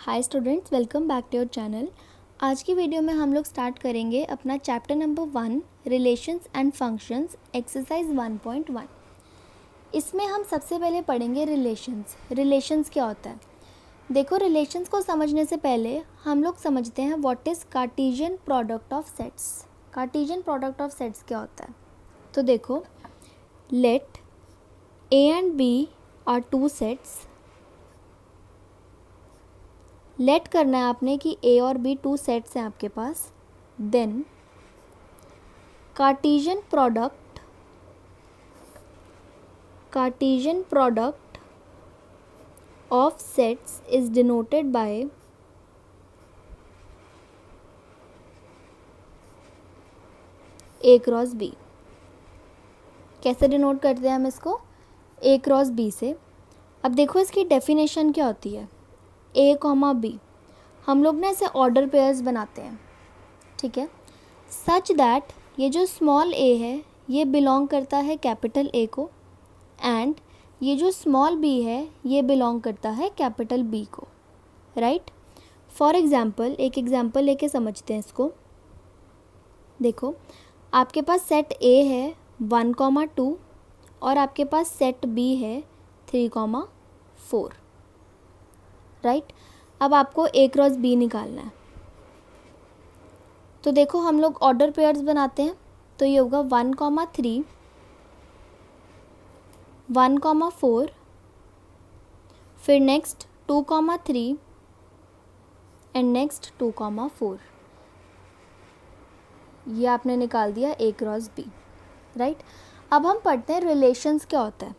Hi students, welcome back to your channel. आज की video में हम लोग स्टार्ट करेंगे अपना chapter number 1 relations and functions exercise 1.1। इसमें हम सबसे पहले पढ़ेंगे रिलेशंस क्या होता है। देखो, रिलेशंस को समझने से पहले हम लोग समझते हैं what is Cartesian product of sets. Cartesian product of sets क्या होता है। तो देखो, let A and B are two sets. Let करना है आपने कि ए और बी टू सेट्स हैं आपके पास। Then Cartesian product of sets is denoted by A cross B. कैसे डिनोट करते हैं हम इसको? ए क्रॉस बी से। अब देखो, इसकी डेफिनेशन क्या होती है। ए कॉमा बी, हम लोग ना इसे ऑर्डर पेयर्स बनाते हैं, ठीक है। सच दैट ये जो स्मॉल ए है ये बिलोंग करता है कैपिटल ए को, एंड ये जो स्मॉल बी है ये बिलोंग करता है कैपिटल बी को, राइट। फॉर एग्ज़ाम्पल, एक एग्ज़ाम्पल लेके समझते हैं इसको। देखो, आपके पास सेट ए है 1,2 और आपके पास सेट बी है 3,4, राइट। अब आपको ए क्रॉस बी निकालना है। तो देखो, हम लोग ऑर्डर पेयर्स बनाते हैं, तो ये होगा 1,3, 1,4, फिर नेक्स्ट 2,3 एंड नेक्स्ट 2,4। ये आपने निकाल दिया ए क्रॉस बी, राइट। अब हम पढ़ते हैं रिलेशंस क्या होता है।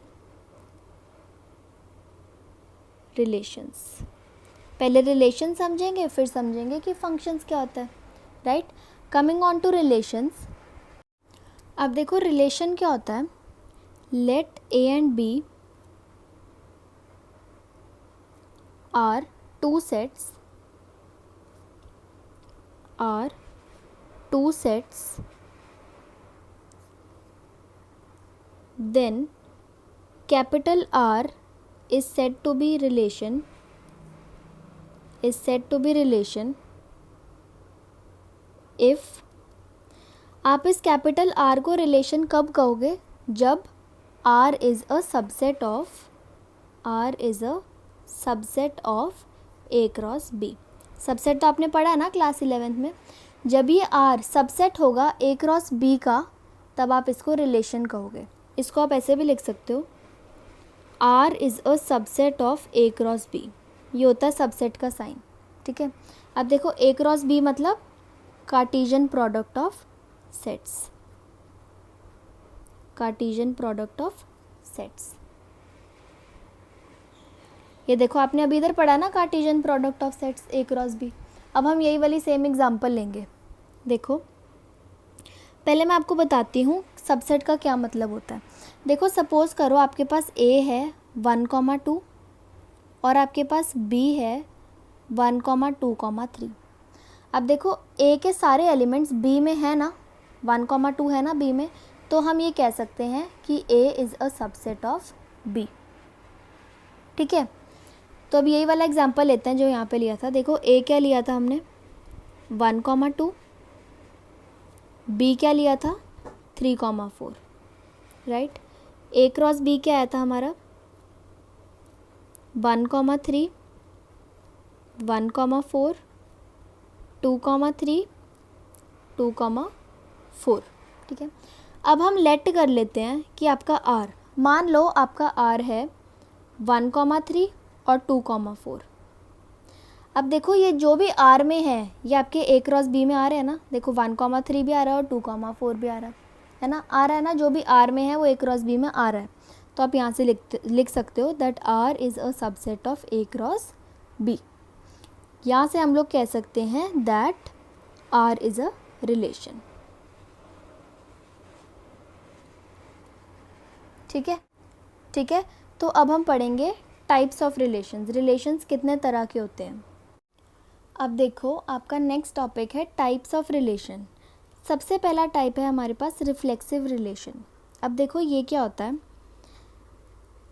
रिलेशंस, पहले रिलेशन समझेंगे फिर समझेंगे कि फंक्शंस क्या होता है, right. Coming on to relations. अब देखो, रिलेशन क्या होता है। Let A and B are two sets then capital R is said to be relation if, आप इस कैपिटल R को रिलेशन कब कहोगे? जब R is a subset of A cross B। Subset तो आपने पढ़ा है ना क्लास 11th में। जब ये R सबसेट होगा A क्रॉस B का, तब आप इसको रिलेशन कहोगे। इसको आप ऐसे भी लिख सकते हो, R is a subset of A cross B। ये होता है सबसेट का साइन, ठीक है। अब देखो, A क्रॉस B मतलब कार्टेशियन प्रोडक्ट ऑफ सेट्स। ये देखो, आपने अभी इधर पढ़ा ना Cartesian product of sets A cross B। अब हम यही वाली सेम एग्जांपल लेंगे। देखो, पहले मैं आपको बताती हूँ सबसेट का क्या मतलब होता है। देखो, सपोज़ करो आपके पास A है 1,2 और आपके पास B है 1,2,3। अब देखो, A के सारे एलिमेंट्स B में है ना, 1,2 है ना B में, तो हम ये कह सकते हैं कि A is a subset of B, ठीक है। तो अब यही वाला एग्जांपल लेते हैं जो यहाँ पे लिया था। देखो, A क्या लिया था हमने 1,2, B क्या लिया था 3,4, राइट। A क्रॉस B क्या आया था हमारा 1,3, 1,4, 2,3, 2,4, ठीक है। अब हम लेट कर लेते हैं कि आपका R, मान लो आपका R है 1,3 और 2,4। अब देखो, ये जो भी R में है ये आपके A क्रॉस B में आ रहे हैं ना। देखो, 1,3 भी आ रहा है और 2,4 भी आ रहा है ना, आ रहा है ना। जो भी R में है वो A क्रॉस B में आ रहा है। तो आप यहाँ से लिख सकते हो that R is a subset of A cross B। यहाँ से हम लोग कह सकते हैं that R is a relation, ठीक है। तो अब हम पढ़ेंगे टाइप्स ऑफ रिलेशंस कितने तरह के होते हैं। अब देखो, आपका नेक्स्ट टॉपिक है टाइप्स ऑफ रिलेशन। सबसे पहला टाइप है हमारे पास रिफ्लेक्सिव रिलेशन। अब देखो, ये क्या होता है।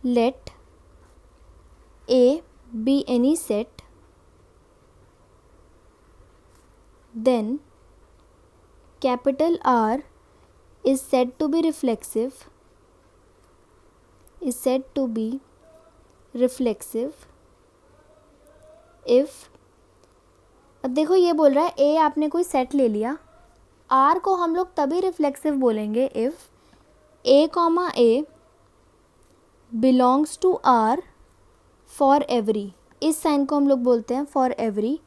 Let A B any set then capital R is said to be reflexive if, अब देखो ये बोल रहा है ए आपने कोई सेट ले लिया, आर को हम लोग तभी रिफ्लेक्सिव बोलेंगे if A comma A belongs to R for every, इस साइन को हम लोग बोलते हैं for every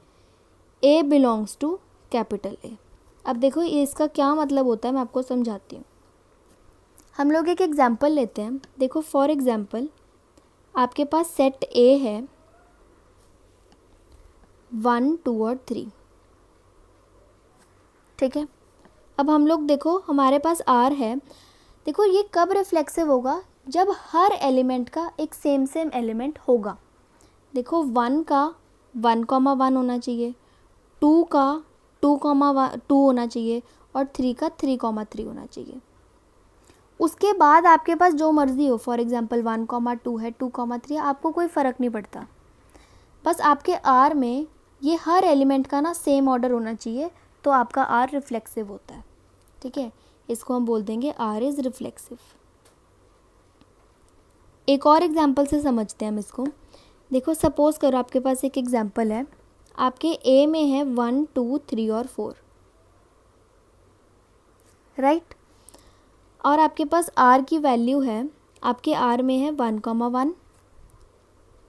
A belongs to capital A. अब देखो ये इसका क्या मतलब होता है, मैं आपको समझाती हूँ। हम लोग एक एग्जांपल लेते हैं। देखो फॉर एग्जांपल आपके पास सेट ए है 1 2 और 3, ठीक है। अब हम लोग देखो हमारे पास आर है, देखो ये कब रिफ्लेक्सिव होगा, जब हर एलिमेंट का एक सेम एलिमेंट होगा। देखो 1 का 1,1 होना चाहिए, 2 का 2,2 होना चाहिए और 3 का 3,3 होना चाहिए। उसके बाद आपके पास जो मर्ज़ी हो, फॉर एग्जांपल 1,2 है, 2,3, आपको कोई फ़र्क नहीं पड़ता, बस आपके आर में ये हर एलिमेंट का ना सेम ऑर्डर होना चाहिए, तो आपका आर रिफ्लेक्सिव होता है, ठीक है। इसको हम बोल देंगे आर इज़ रिफ्लेक्सिव। एक और एग्जांपल से समझते हैं हम इसको। देखो सपोज़ करो आपके पास एक एग्जांपल है, आपके ए में है 1 2 3 और 4, राइट। और आपके पास आर की वैल्यू है, आपके आर में है 1,1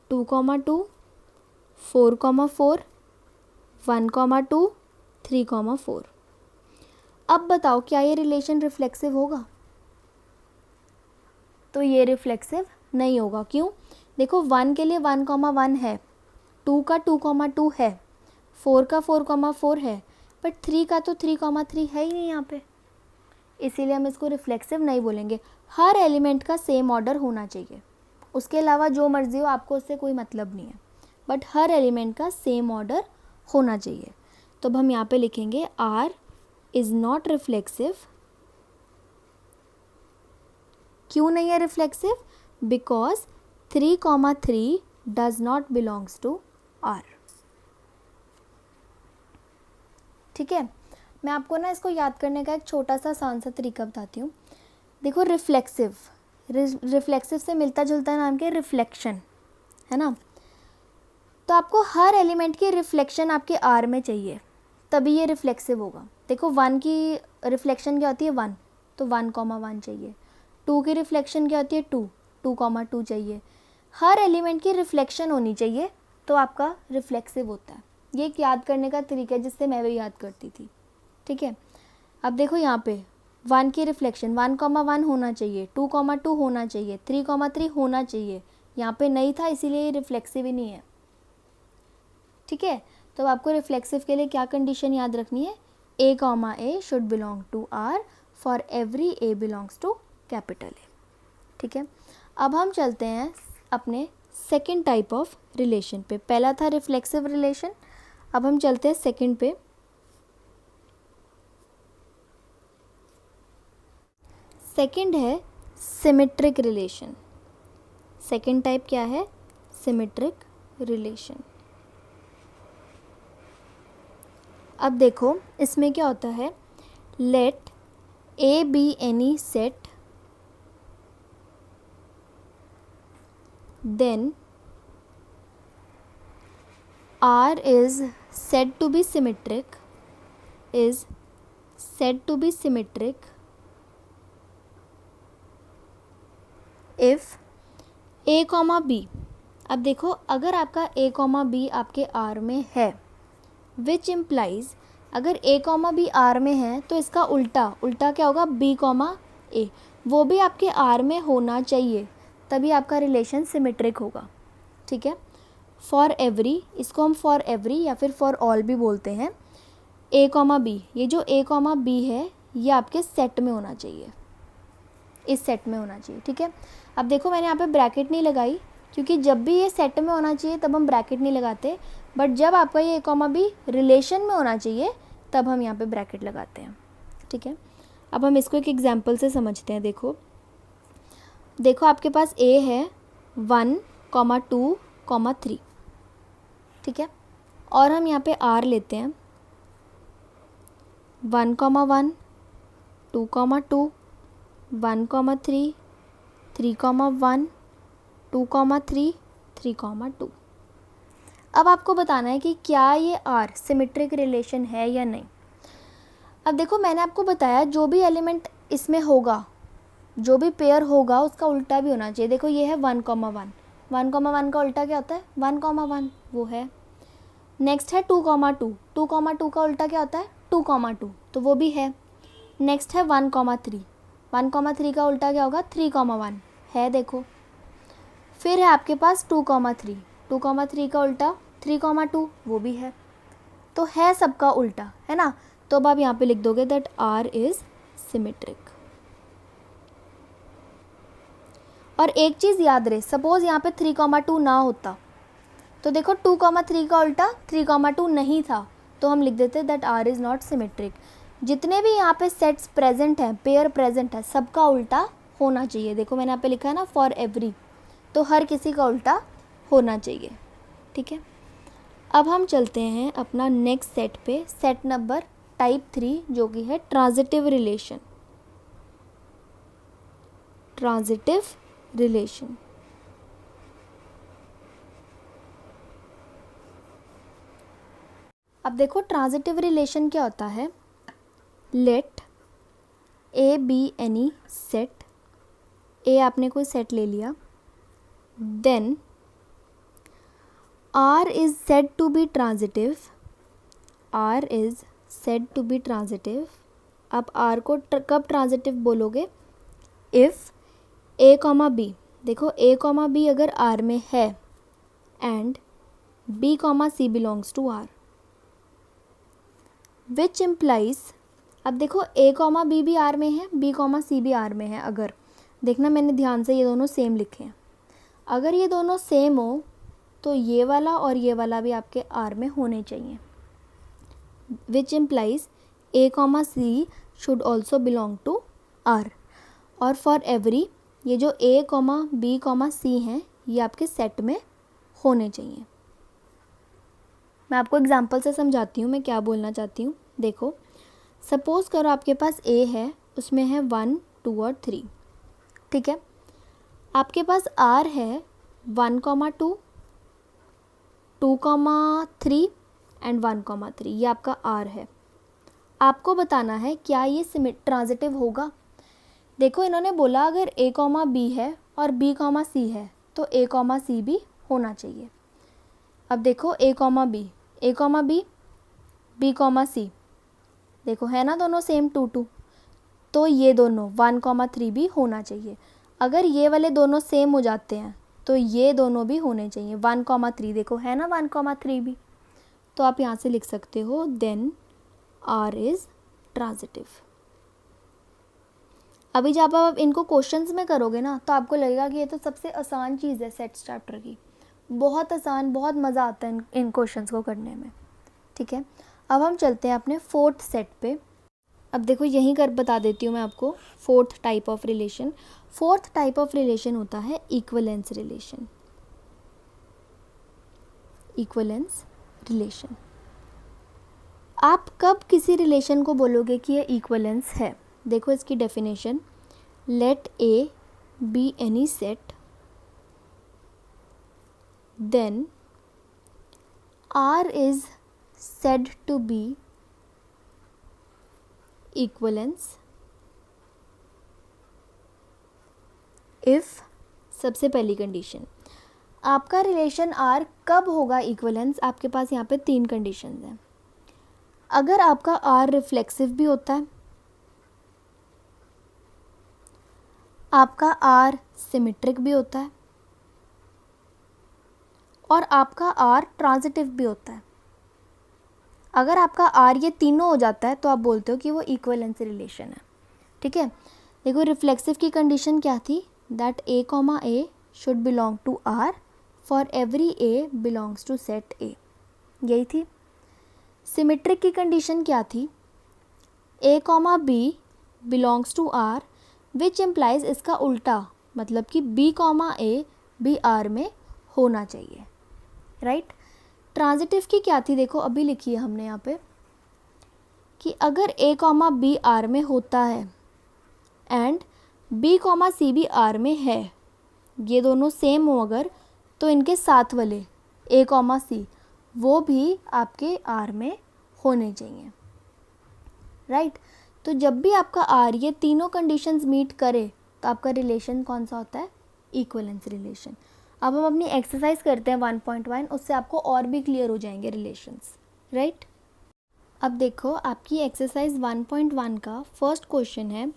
2,2 4,4 1,2 3,4। अब बताओ क्या ये रिलेशन रिफ्लेक्सिव होगा? तो ये रिफ्लेक्सिव नहीं होगा। क्यों? देखो 1 के लिए 1,1 है, 2 का 2,2 है, 4 का 4,4 है, बट 3 का तो 3,3 है ही नहीं यहाँ पे, इसीलिए हम इसको रिफ्लेक्सिव नहीं बोलेंगे। हर एलिमेंट का सेम ऑर्डर होना चाहिए, उसके अलावा जो मर्जी हो आपको उससे कोई मतलब नहीं है, बट हर एलिमेंट का सेम ऑर्डर होना चाहिए। तो अब हम यहाँ पे लिखेंगे आर इज़ नॉट रिफ्लेक्सिव। क्यों नहीं है reflexive? Because 3,3 does not belongs to R. ठीक है, मैं आपको ना इसको याद करने का एक छोटा सा आसान सा तरीका बताती हूँ। देखो रिफ्लेक्सिव से मिलता जुलता नाम के रिफ्लेक्शन है ना, तो आपको हर एलिमेंट की रिफ्लेक्शन आपके आर में चाहिए, तभी ये रिफ्लेक्सिव होगा। देखो 1 की रिफ्लेक्शन क्या होती है 1, तो 1,1 चाहिए। 2 की रिफ्लेक्शन क्या होती है 2, 2,2 चाहिए। हर एलिमेंट की रिफ्लेक्शन होनी चाहिए तो आपका रिफ्लेक्सिव होता है। ये एक याद करने का तरीका है जिससे मैं भी याद करती थी। ठीक है, अब देखो यहाँ पे 1 की रिफ्लेक्शन 1,1 होना चाहिए, 2,2 होना चाहिए, 3,3 होना चाहिए, यहाँ पे नहीं था इसीलिए ये रिफ्लेक्सिव ही नहीं है। ठीक है, तो आपको रिफ्लेक्सिव के लिए क्या कंडीशन याद रखनी है, A, should belong to R for every A belongs to capital A। ठीक है, अब हम चलते हैं अपने सेकेंड टाइप ऑफ रिलेशन पे। पहला था रिफ्लेक्सिव रिलेशन, अब हम चलते हैं सेकेंड पे। सेकेंड है सिमेट्रिक रिलेशन। सेकेंड टाइप क्या है? Symmetric relation. अब देखो इसमें क्या होता है, let A be any set then R is said to be symmetric if A, B। अब देखो अगर आपका A, B आपके R में है, विच इम्प्लाइज अगर A, B R में है तो इसका उल्टा क्या होगा, B, A, वो भी आपके R में होना चाहिए, तभी आपका रिलेशन सिमेट्रिक होगा। ठीक है, फॉर एवरी, इसको हम फॉर एवरी या फिर फॉर ऑल भी बोलते हैं। A, B, ये जो A, B है ये आपके सेट में होना चाहिए, इस सेट में होना चाहिए। ठीक है, अब देखो मैंने यहाँ पे ब्रैकेट नहीं लगाई क्योंकि जब भी ये सेट में होना चाहिए तब हम ब्रैकेट नहीं लगाते, बट जब आपका ये A, B रिलेशन में होना चाहिए तब हम यहाँ पे ब्रैकेट लगाते हैं। ठीक है, अब हम इसको एक एग्जांपल से समझते हैं। देखो आपके पास A है 1, 2, 3। ठीक है, और हम यहाँ पे R लेते हैं 1,1, 2,2, 1,3, 3,1, 2,3, 3,2। अब आपको बताना है कि क्या ये R सिमेट्रिक रिलेशन है या नहीं। अब देखो मैंने आपको बताया जो भी एलिमेंट इसमें होगा, जो भी पेयर होगा उसका उल्टा भी होना चाहिए। देखो ये है 1,1, 1,1 का उल्टा क्या होता है 1,1, वो है। नेक्स्ट है 2,2, 2,2 का उल्टा क्या होता है 2,2, तो वो भी है। नेक्स्ट है 1,3, 1,3 का उल्टा क्या होगा 3,1 है, देखो। फिर है आपके पास 2,3, 2,3 का उल्टा 3,2, वो भी है। तो है सबका उल्टा, है ना। तो अब आप यहाँ पे लिख दोगे दैट R इज सिमेट्रिक। और एक चीज़ याद रहे, सपोज यहाँ पे 3,2 ना होता तो देखो 2,3 का उल्टा 3,2 नहीं था, तो हम लिख देते that R is not symmetric. जितने भी यहाँ पे सेट्स प्रेजेंट हैं, पेयर प्रेजेंट है, सबका उल्टा होना चाहिए। देखो मैंने यहाँ पे लिखा है ना फॉर एवरी, तो हर किसी का उल्टा होना चाहिए, ठीक है। अब हम चलते हैं अपना नेक्स्ट सेट पे, सेट नंबर टाइप 3, जो कि है ट्रांजिटिव रिलेशन। ट्रांजिटिव रिलेशन, अब देखो ट्रांजिटिव रिलेशन क्या होता है। Let A B any set, A आपने कोई सेट ले लिया, then R is said to be transitive, R is said to be transitive। आप R को कब ट्रांजिटिव बोलोगे, इफ़ A, B, देखो A, B अगर R में है and B, C belongs to R, which implies, अब देखो A, B भी R में है, B, C भी R में है। अगर देखना मैंने ध्यान से ये दोनों सेम लिखे हैं, अगर ये दोनों सेम हो तो ये वाला और ये वाला भी आपके R में होने चाहिए, which implies A, C should also belong to R। और for every, ये जो A, B, C हैं ये आपके सेट में होने चाहिए। मैं आपको एग्जांपल से समझाती हूँ मैं क्या बोलना चाहती हूँ। देखो सपोज़ करो आपके पास A है, उसमें है 1, 2 और 3, ठीक है। आपके पास R है 1, 2, 2,3 एंड 1,3, ये आपका R है। आपको बताना है क्या ये ट्रांजिटिव होगा। देखो इन्होंने बोला अगर A, B है और B, C है तो A, C भी होना चाहिए। अब देखो A, B, A, B, C, देखो है ना दोनों सेम 2, 2, तो ये दोनों 1,3 भी होना चाहिए। अगर ये वाले दोनों सेम हो जाते हैं तो ये दोनों भी होने चाहिए 1,3, देखो है ना 1,3 भी। तो आप यहाँ से लिख सकते हो देन R इज़ ट्रांजिटिव। अभी जब आप इनको क्वेश्चंस में करोगे ना तो आपको लगेगा कि ये तो सबसे आसान चीज़ है सेट्स चैप्टर की, बहुत आसान, बहुत मज़ा आता है इन क्वेश्चंस को करने में, ठीक है। अब हम चलते हैं अपने फोर्थ सेट पे। अब देखो यहीं कर बता देती हूँ मैं आपको fourth type of relation. Fourth type of relation होता है इक्विवेलेंस रिलेशन। इक्विवेलेंस रिलेशन, आप कब किसी रिलेशन को बोलोगे कि ये इक्विवेलेंस है। देखो इसकी definition, let A B any set then R is said to be equivalence if, सबसे पहली कंडीशन, आपका रिलेशन R कब होगा इक्विवेलेंस। आपके पास यहाँ पे 3 कंडीशंस हैं। अगर आपका R रिफ्लेक्सिव भी होता है, आपका R सिमेट्रिक भी होता है और आपका R ट्रांजिटिव भी होता है। अगर आपका R ये तीनों हो जाता है तो आप बोलते हो कि वो इक्विवेलेंस रिलेशन है, ठीक है। देखो रिफ्लेक्सिव की कंडीशन क्या थी, that A, should belong to R for every A belongs to set A, यही थी। सिमेट्रिक की कंडीशन क्या थी, A, B belongs to R which implies इसका उल्टा, मतलब कि B, A भी R में होना चाहिए, राइट। ट्रांजिटिव की क्या थी, देखो अभी लिखी है हमने यहाँ पे कि अगर a कॉमा बी आर में होता है एंड b कॉमा सी भी आर में है, ये दोनों सेम हो अगर, तो इनके साथ वाले a कॉमा सी वो भी आपके आर में होने चाहिए, राइट। तो जब भी आपका आर ये तीनों कंडीशंस मीट करे तो आपका रिलेशन कौन सा होता है, इक्विवेलेंस रिलेशन। अब हम अपनी एक्सरसाइज करते हैं 1.1, उससे आपको और भी क्लियर हो जाएंगे रिलेशंस, राइट। अब देखो आपकी एक्सरसाइज 1.1 का फर्स्ट क्वेश्चन है,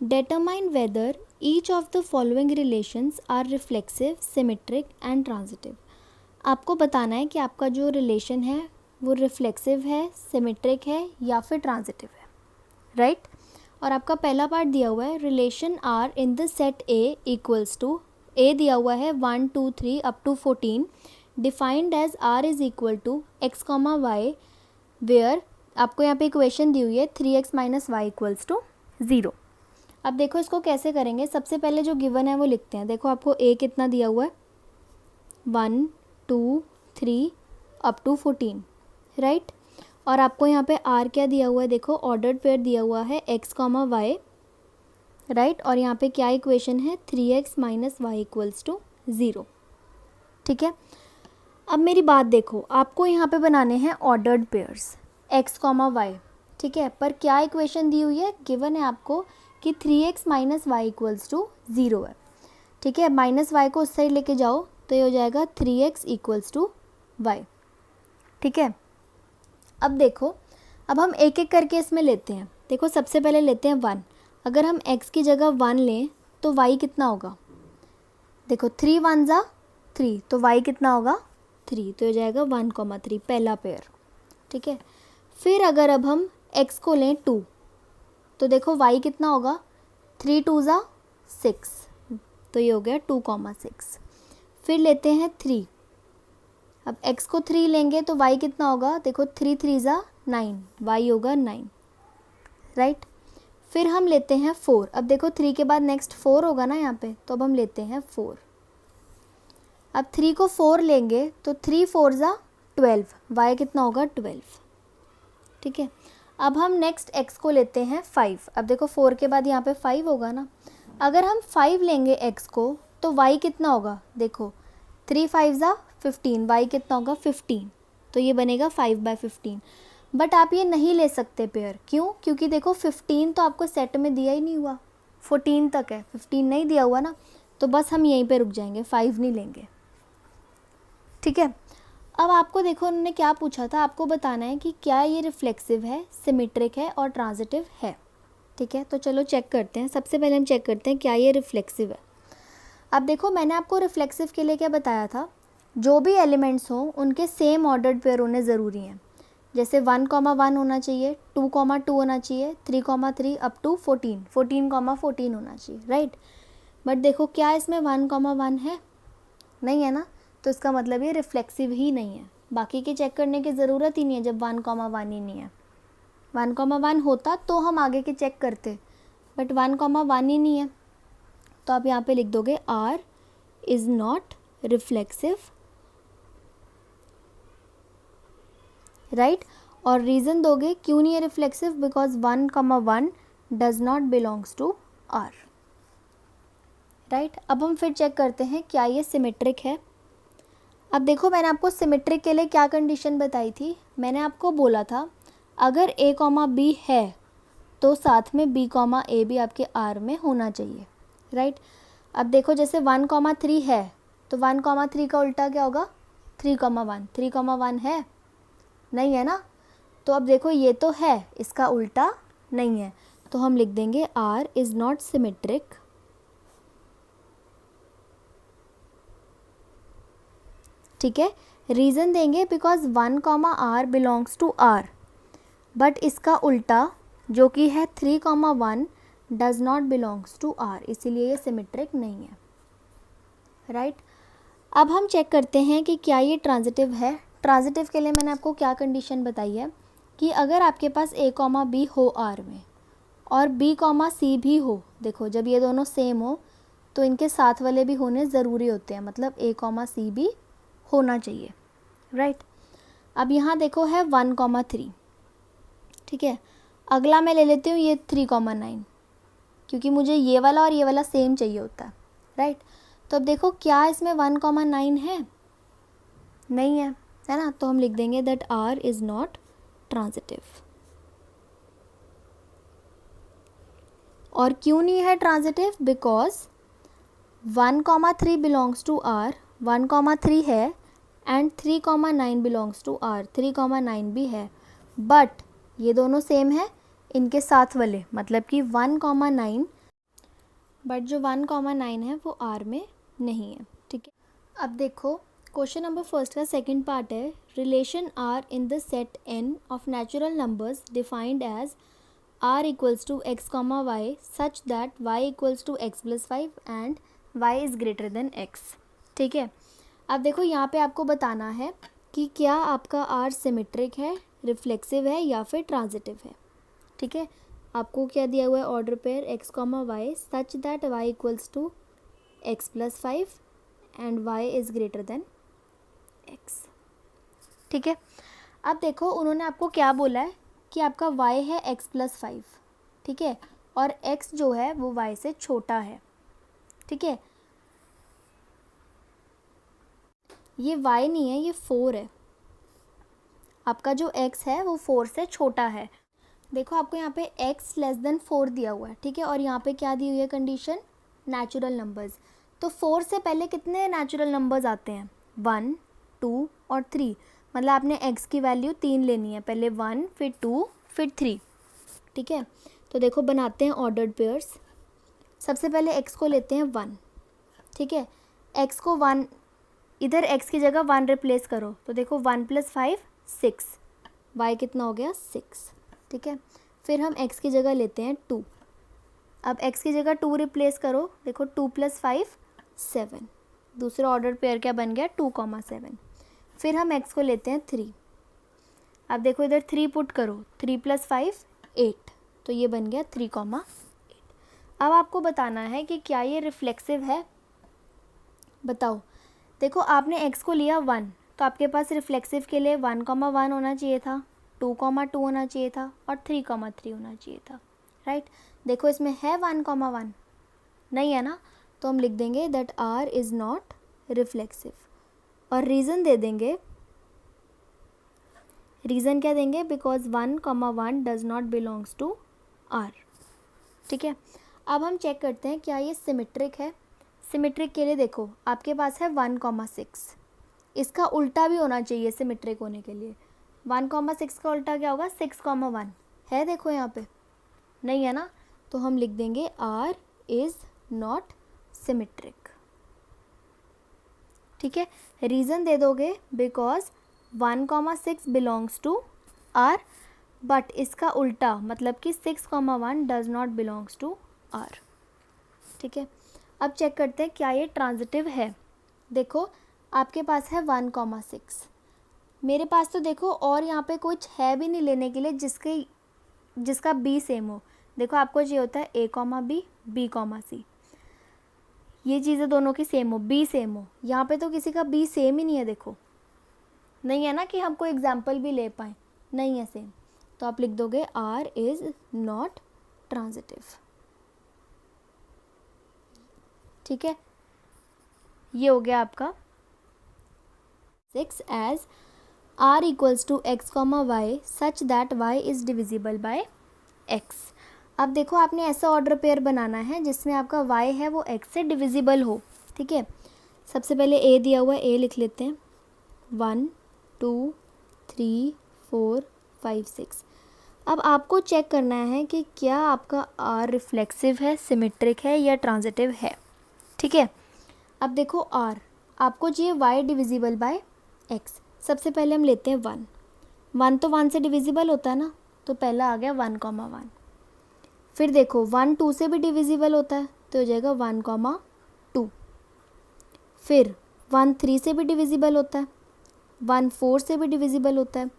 determine whether each of the following relations are reflexive, symmetric and transitive. आपको बताना है कि आपका जो रिलेशन है वो रिफ्लेक्सिव है, सिमेट्रिक है या फिर ट्रांजिटिव है, राइट। और आपका पहला पार्ट दिया हुआ है, relation R in the set A equals to, A दिया हुआ है 1 2 3 up to 14, defined as R is equal to x comma y, where आपको यहाँ पे इक्वेशन दी हुई है 3x minus Y equals to 0। अब देखो इसको कैसे करेंगे, सबसे पहले जो गिवन है वो लिखते हैं। देखो आपको a कितना दिया हुआ है, 1 2 3 अप टू 14, राइट। और आपको यहाँ पे r क्या दिया हुआ है, देखो ऑर्डर्ड पेयर दिया हुआ है x कॉमा वाई, राइट। और यहाँ पे क्या इक्वेशन है, 3x minus Y equals to 0, ठीक है। अब मेरी बात देखो, आपको यहाँ पे बनाने हैं ordered pairs x comma y, ठीक है। पर क्या इक्वेशन दी हुई है, गिवन है आपको कि 3x minus Y equals to 0 है, ठीक है। माइनस वाई को उस साइड लेके जाओ तो ये हो जाएगा 3x इक्वल्स टू वाई, ठीक है। अब देखो, अब हम एक एक करके इसमें लेते हैं। देखो सबसे पहले लेते हैं 1, अगर हम x की जगह 1 लें तो y कितना होगा, देखो 3 1 ज़ा 3, तो y कितना होगा 3, तो हो जाएगा 1,3 पहला पेयर, ठीक है। फिर अगर अब हम x को लें 2, तो देखो y कितना होगा, 3 2 ज़ा 6, तो ये हो गया 2,6। फिर लेते हैं 3, अब x को 3 लेंगे तो y कितना होगा, देखो 3 3 ज़ा 9, y होगा 9, राइट। फिर हम लेते हैं 4, अब देखो 3 के बाद नेक्स्ट 4 होगा ना यहाँ पे, तो अब हम लेते हैं 4। अब 3 को 4 लेंगे तो 3 4 ज़ा 12, y कितना होगा 12, ठीक है। अब हम नेक्स्ट x को लेते हैं 5, अब देखो 4 के बाद यहाँ पे 5 होगा ना, अगर हम 5 लेंगे x को तो y कितना होगा, देखो 3 5 ज़ा 15, y कितना होगा 15, तो ये बनेगा 5/15। बट आप ये नहीं ले सकते पेयर, क्यों, क्योंकि देखो 15 तो आपको सेट में दिया ही नहीं हुआ, 14 तक है, 15 नहीं दिया हुआ ना, तो बस हम यहीं पे रुक जाएंगे, 5 नहीं लेंगे, ठीक है। अब आपको देखो उन्होंने क्या पूछा था, आपको बताना है कि क्या ये रिफ्लेक्सिव है, सिमेट्रिक है और ट्रांजिटिव है, ठीक है। तो चलो चेक करते हैं, सबसे पहले हम चेक करते हैं क्या ये रिफ्लेक्सिव है। अब देखो मैंने आपको रिफ्लेक्सिव के लिए क्या बताया था, जो भी एलिमेंट्स हों उनके सेम ऑर्डर्ड पेयर होने ज़रूरी हैं। जैसे 1,1 होना चाहिए, 2,2 होना चाहिए, 3,3 अप टू 14, 14,14 होना चाहिए, राइट। बट देखो क्या इसमें 1,1 है, नहीं है ना, तो इसका मतलब ये रिफ्लेक्सिव ही नहीं है। बाकी के चेक करने की ज़रूरत ही नहीं है जब 1,1 ही नहीं है। 1,1 होता तो हम आगे के चेक करते, बट 1,1 ही नहीं है, तो आप यहाँ पे लिख दोगे R is not reflexive, right. और रीज़न दोगे क्यों नहीं है reflexive, because 1,1 does not belongs to R, right. अब हम फिर चेक करते हैं क्या ये सिमेट्रिक है। अब देखो मैंने आपको सिमेट्रिक के लिए क्या कंडीशन बताई थी, मैंने आपको बोला था अगर a कॉमा b है तो साथ में b कॉमा a भी आपके R में होना चाहिए, राइट। अब देखो जैसे 1,3 है तो 1,3 का उल्टा क्या होगा, 3,1, 3,1 है, नहीं है ना, तो अब देखो ये तो है, इसका उल्टा नहीं है, तो हम लिख देंगे R इज़ नॉट सिमेट्रिक, ठीक है। रीज़न देंगे because 1,R belongs to R, but इसका उल्टा जो कि है 3,1 does not belongs to R, इसीलिए ये सिमेट्रिक नहीं है, राइट। अब हम चेक करते हैं कि क्या ये ट्रांजिटिव है। ट्रांजिटिव के लिए मैंने आपको क्या कंडीशन बताई है कि अगर आपके पास a कॉमा बी हो R में और b कॉमा सी भी हो, देखो जब ये दोनों सेम हो तो इनके साथ वाले भी होने ज़रूरी होते हैं, मतलब a कॉमा सी भी होना चाहिए, राइट। अब यहाँ देखो है 1,3, ठीक है, अगला मैं ले लेती हूँ ये 3,9, क्योंकि मुझे ये वाला और ये वाला सेम चाहिए होता है, राइट। तो अब देखो क्या इसमें 1,9 है, नहीं है ना, तो हम लिख देंगे that R is not transitive. और क्यों नहीं है transitive? Because 1,3 belongs to R, 1,3 है, एंड 3,9 बिलोंग्स टू R, 3,9 भी है, बट ये दोनों सेम है इनके साथ वाले, मतलब कि 1,9, बट जो 1,9 है वो R में नहीं है, ठीक है। अब देखो क्वेश्चन नंबर फर्स्ट का सेकंड पार्ट है, relation R in the set N of natural numbers defined as R equals to x, y such that y equals to x plus 5 and y is greater than x, ठीक है। अब देखो यहाँ पे आपको बताना है कि क्या आपका R सिमेट्रिक है, रिफ्लेक्सिव है या फिर ट्रांजिटिव है, ठीक है। आपको क्या दिया हुआ है order pair x, y such that y equals to x plus 5 and y is greater than x, ठीक है। अब देखो उन्होंने आपको क्या बोला है कि आपका y है x प्लस 5, ठीक है, और x जो है वो y से छोटा है, ठीक है। ये y नहीं है, ये 4 है, आपका जो x है वो 4 से छोटा है। देखो आपको यहाँ पे x लेस देन 4 दिया हुआ है, ठीक है, और यहाँ पे क्या दी हुई है कंडीशन, नेचुरल नंबर्स। तो 4 से पहले कितने नेचुरल नंबर्स आते हैं, 1, 2 और 3, मतलब आपने x की वैल्यू 3 लेनी है, पहले 1 फिर 2 फिर 3, ठीक है। तो देखो बनाते हैं ऑर्डर्ड पेयर्स। सबसे पहले x को लेते हैं 1, ठीक है, x को 1, इधर x की जगह 1 रिप्लेस करो, तो देखो 1 प्लस 5 6, y कितना हो गया 6, ठीक है। फिर हम x की जगह लेते हैं 2, अब x की जगह 2 रिप्लेस करो, देखो 2 प्लस 5 7, दूसरा ऑर्डर पेयर क्या बन गया 2,7। फिर हम x को लेते हैं 3, अब देखो इधर 3 पुट करो, 3 प्लस 5 8, तो ये बन गया 3,8। अब आपको बताना है कि क्या ये रिफ्लेक्सिव है, बताओ। देखो आपने x को लिया 1, तो आपके पास रिफ्लेक्सिव के लिए 1,1 होना चाहिए था, 2,2 होना चाहिए था और 3,3 होना चाहिए था, राइट। देखो इसमें है 1,1, नहीं है ना, तो हम लिख देंगे that R is not reflexive, और रीज़न दे देंगे, रीज़न क्या देंगे, because 1,1 does not belongs to R, ठीक है। अब हम चेक करते हैं क्या ये सिमेट्रिक है। सिमेट्रिक के लिए देखो आपके पास है 1,6, इसका उल्टा भी होना चाहिए सिमेट्रिक होने के लिए। 1,6 का उल्टा क्या होगा, 6,1 है, देखो यहाँ पे नहीं है ना, तो हम लिख देंगे R इज़ नॉट सिमेट्रिक, ठीक है। रीज़न दे दोगे because 1,6 belongs to R, but इसका उल्टा मतलब कि 6,1 does not belongs to R, ठीक है। अब चेक करते हैं क्या ये ट्रांजिटिव है। देखो आपके पास है 1,6, मेरे पास तो देखो और यहाँ पे कुछ है भी नहीं लेने के लिए जिसका b सेम हो। देखो आपको ये होता है a, b, b, c, ये चीज़ें दोनों की सेम हो, b सेम हो, यहाँ पे तो किसी का b सेम ही नहीं है, देखो नहीं है ना कि हम कोई एग्जाम्पल भी ले पाएँ, नहीं है सेम, तो आप लिख दोगे R इज़ नॉट ट्रांजिटिव, ठीक है। ये हो गया आपका 6 as R equals to x, y such that y is divisible by x। अब देखो आपने ऐसा ऑर्डर पेयर बनाना है जिसमें आपका y है वो x से डिविजिबल हो, ठीक है। सबसे पहले a दिया हुआ है, a लिख लेते हैं, 1 2 3 4 5 6। अब आपको चेक करना है कि क्या आपका R रिफ्लेक्सिव है, सिमेट्रिक है या ट्रांजिटिव है, ठीक है। अब देखो R आपको चाहिए y डिविजिबल बाय x। सबसे पहले हम लेते हैं 1, 1 तो 1 से डिविजिबल होता है ना, तो पहला आ गया 1,1। फिर देखो 1 2 से भी डिविजिबल होता है, तो हो जाएगा 1,2। फिर 1 3 से भी डिविजिबल होता है, 1 4 से भी डिविजिबल होता है,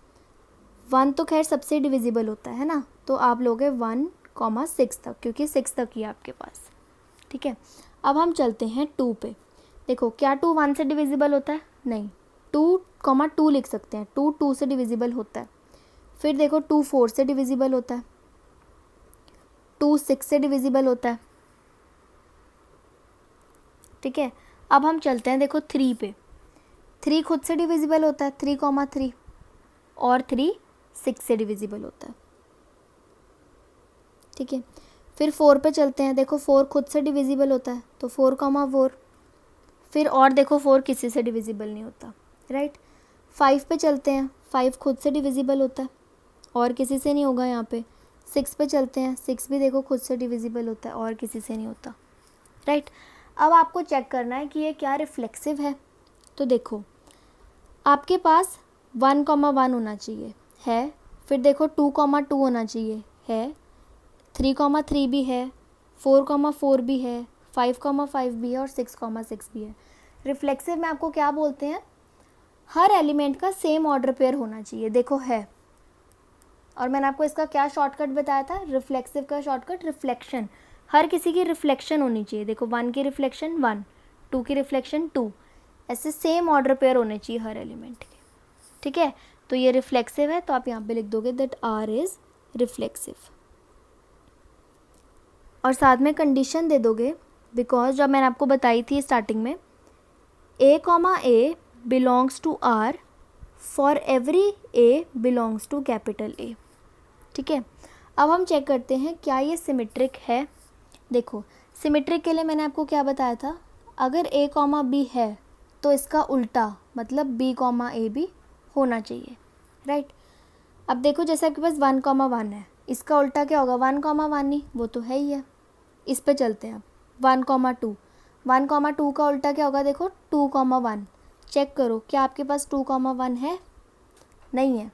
1 तो खैर सबसे डिविजिबल होता है ना, तो आप लोगे 1,6 तक, क्योंकि 6 तक ही है आपके पास, ठीक है। अब हम चलते हैं 2 पे। देखो क्या 2 1 से डिविजिबल होता है, नहीं, 2,2 लिख सकते हैं, 2 2 से डिविजिबल होता है। फिर देखो 2 4 से डिविजिबल होता है, 2 6 से डिविजिबल होता है, ठीक है। अब हम चलते हैं देखो 3 पे, 3 खुद से डिविजिबल होता है 3,3, और 3 6 से डिविजिबल होता है, ठीक है। फिर 4 पे चलते हैं, देखो 4 खुद से डिविजिबल होता है तो 4,4, फिर और देखो 4 किसी से डिविजिबल नहीं होता, राइट। 5 पे चलते हैं, 5 खुद से डिविजिबल होता है और किसी से नहीं होगा यहाँ पे। 6 पे चलते हैं, 6 भी देखो खुद से डिविजिबल होता है और किसी से नहीं होता, राइट। अब आपको चेक करना है कि ये क्या रिफ्लेक्सिव है। तो देखो आपके पास 1,1 होना चाहिए है, फिर देखो 2,2 होना चाहिए है, 3,3 भी है, 4,4 भी है, 5,5 भी है और 6,6 भी है। रिफ्लेक्सिव में आपको क्या बोलते हैं, हर एलिमेंट का सेम ऑर्डर पेयर होना चाहिए, देखो है। और मैंने आपको इसका क्या शॉर्टकट बताया था, रिफ्लेक्सिव का शॉर्टकट रिफ्लेक्शन, हर किसी की रिफ्लेक्शन होनी चाहिए। देखो 1 की रिफ्लेक्शन 1, 2 की रिफ्लेक्शन 2, ऐसे सेम ऑर्डर पेयर होने चाहिए हर एलिमेंट के, ठीक है। तो ये रिफ्लेक्सिव है, तो आप यहाँ पे लिख दोगे दैट R इज़ रिफ्लेक्सिव, और साथ में कंडीशन दे दोगे, बिकॉज जब मैंने आपको बताई थी स्टार्टिंग में, A, belongs to R for every A belongs to capital A, ठीक है। अब हम चेक करते हैं क्या ये सिमेट्रिक है। देखो सिमेट्रिक के लिए मैंने आपको क्या बताया था, अगर A, B है तो इसका उल्टा मतलब B, A भी होना चाहिए, राइट। अब देखो जैसे आपके पास 1,1 है, इसका उल्टा क्या होगा, 1,1 नहीं, वो तो है ही है। इस पे चलते हैं अब 1,2, 1,2 का उल्टा क्या होगा, देखो 2,1। चेक करो क्या आपके पास 2,1 है, नहीं है,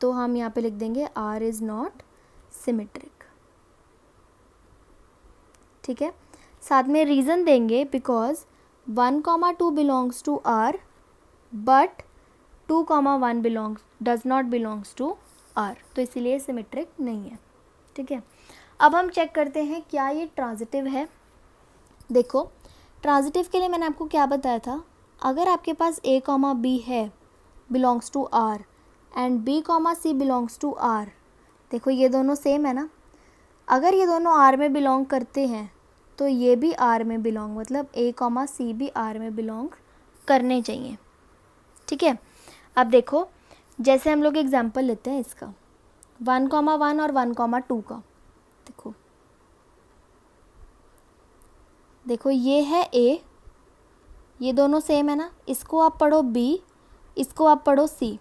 तो हम यहाँ पे लिख देंगे R इज़ नॉट सिमेट्रिक, ठीक है। साथ में रीज़न देंगे, because 1,2 belongs to R but 2,1 does not belongs to R, तो इसीलिए सिमेट्रिक नहीं है, ठीक है। अब हम चेक करते हैं क्या ये ट्रांजिटिव है। देखो ट्रांजिटिव के लिए मैंने आपको क्या बताया था, अगर आपके पास A, B है belongs to R and B, C belongs to R, देखो ये दोनों सेम है ना, अगर ये दोनों R में बिलोंग करते हैं तो ये भी R में बिलोंग, मतलब A, C भी R में बिलोंग करने चाहिए, ठीक है। अब देखो जैसे हम लोग एग्जांपल लेते हैं इसका 1,1 और 1,2 का, देखो ये है A, ये दोनों सेम है ना, इसको आप पढ़ो B, इसको आप पढ़ो C,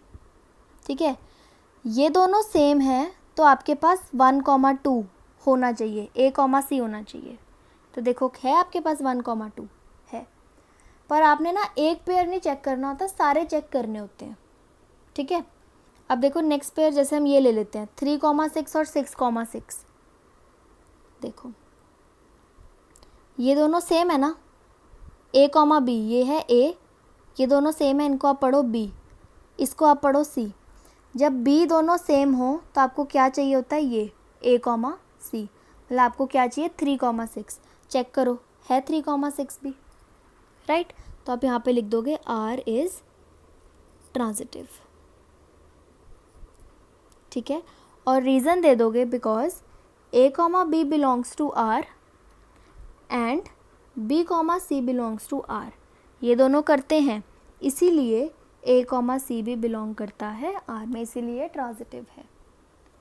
ठीक है। ये दोनों सेम है तो आपके पास 1,2 होना चाहिए, A, C होना चाहिए। तो देखो है आपके पास 1,2 है, पर आपने ना एक पेयर नहीं चेक करना होता, सारे चेक करने होते हैं, ठीक है। अब देखो नेक्स्ट पेयर जैसे हम ये ले लेते हैं 3,6 और 6,6, देखो ये दोनों सेम है ना, A, B, ये है A, ये दोनों सेम है, इनको आप पढ़ो B, इसको आप पढ़ो C। जब B दोनों सेम हो तो आपको क्या चाहिए होता है, ये A, C, मतलब आपको क्या चाहिए 3,6। चेक करो है 3,6 भी, राइट। तो आप यहाँ पे लिख दोगे R इज़ ट्रांजिटिव, ठीक है। और रीज़न दे दोगे because A, B belongs to R and B, C belongs to R, ये दोनों करते हैं, इसीलिए A, C भी बिलोंग करता है R में, इसीलिए ट्रांजिटिव है,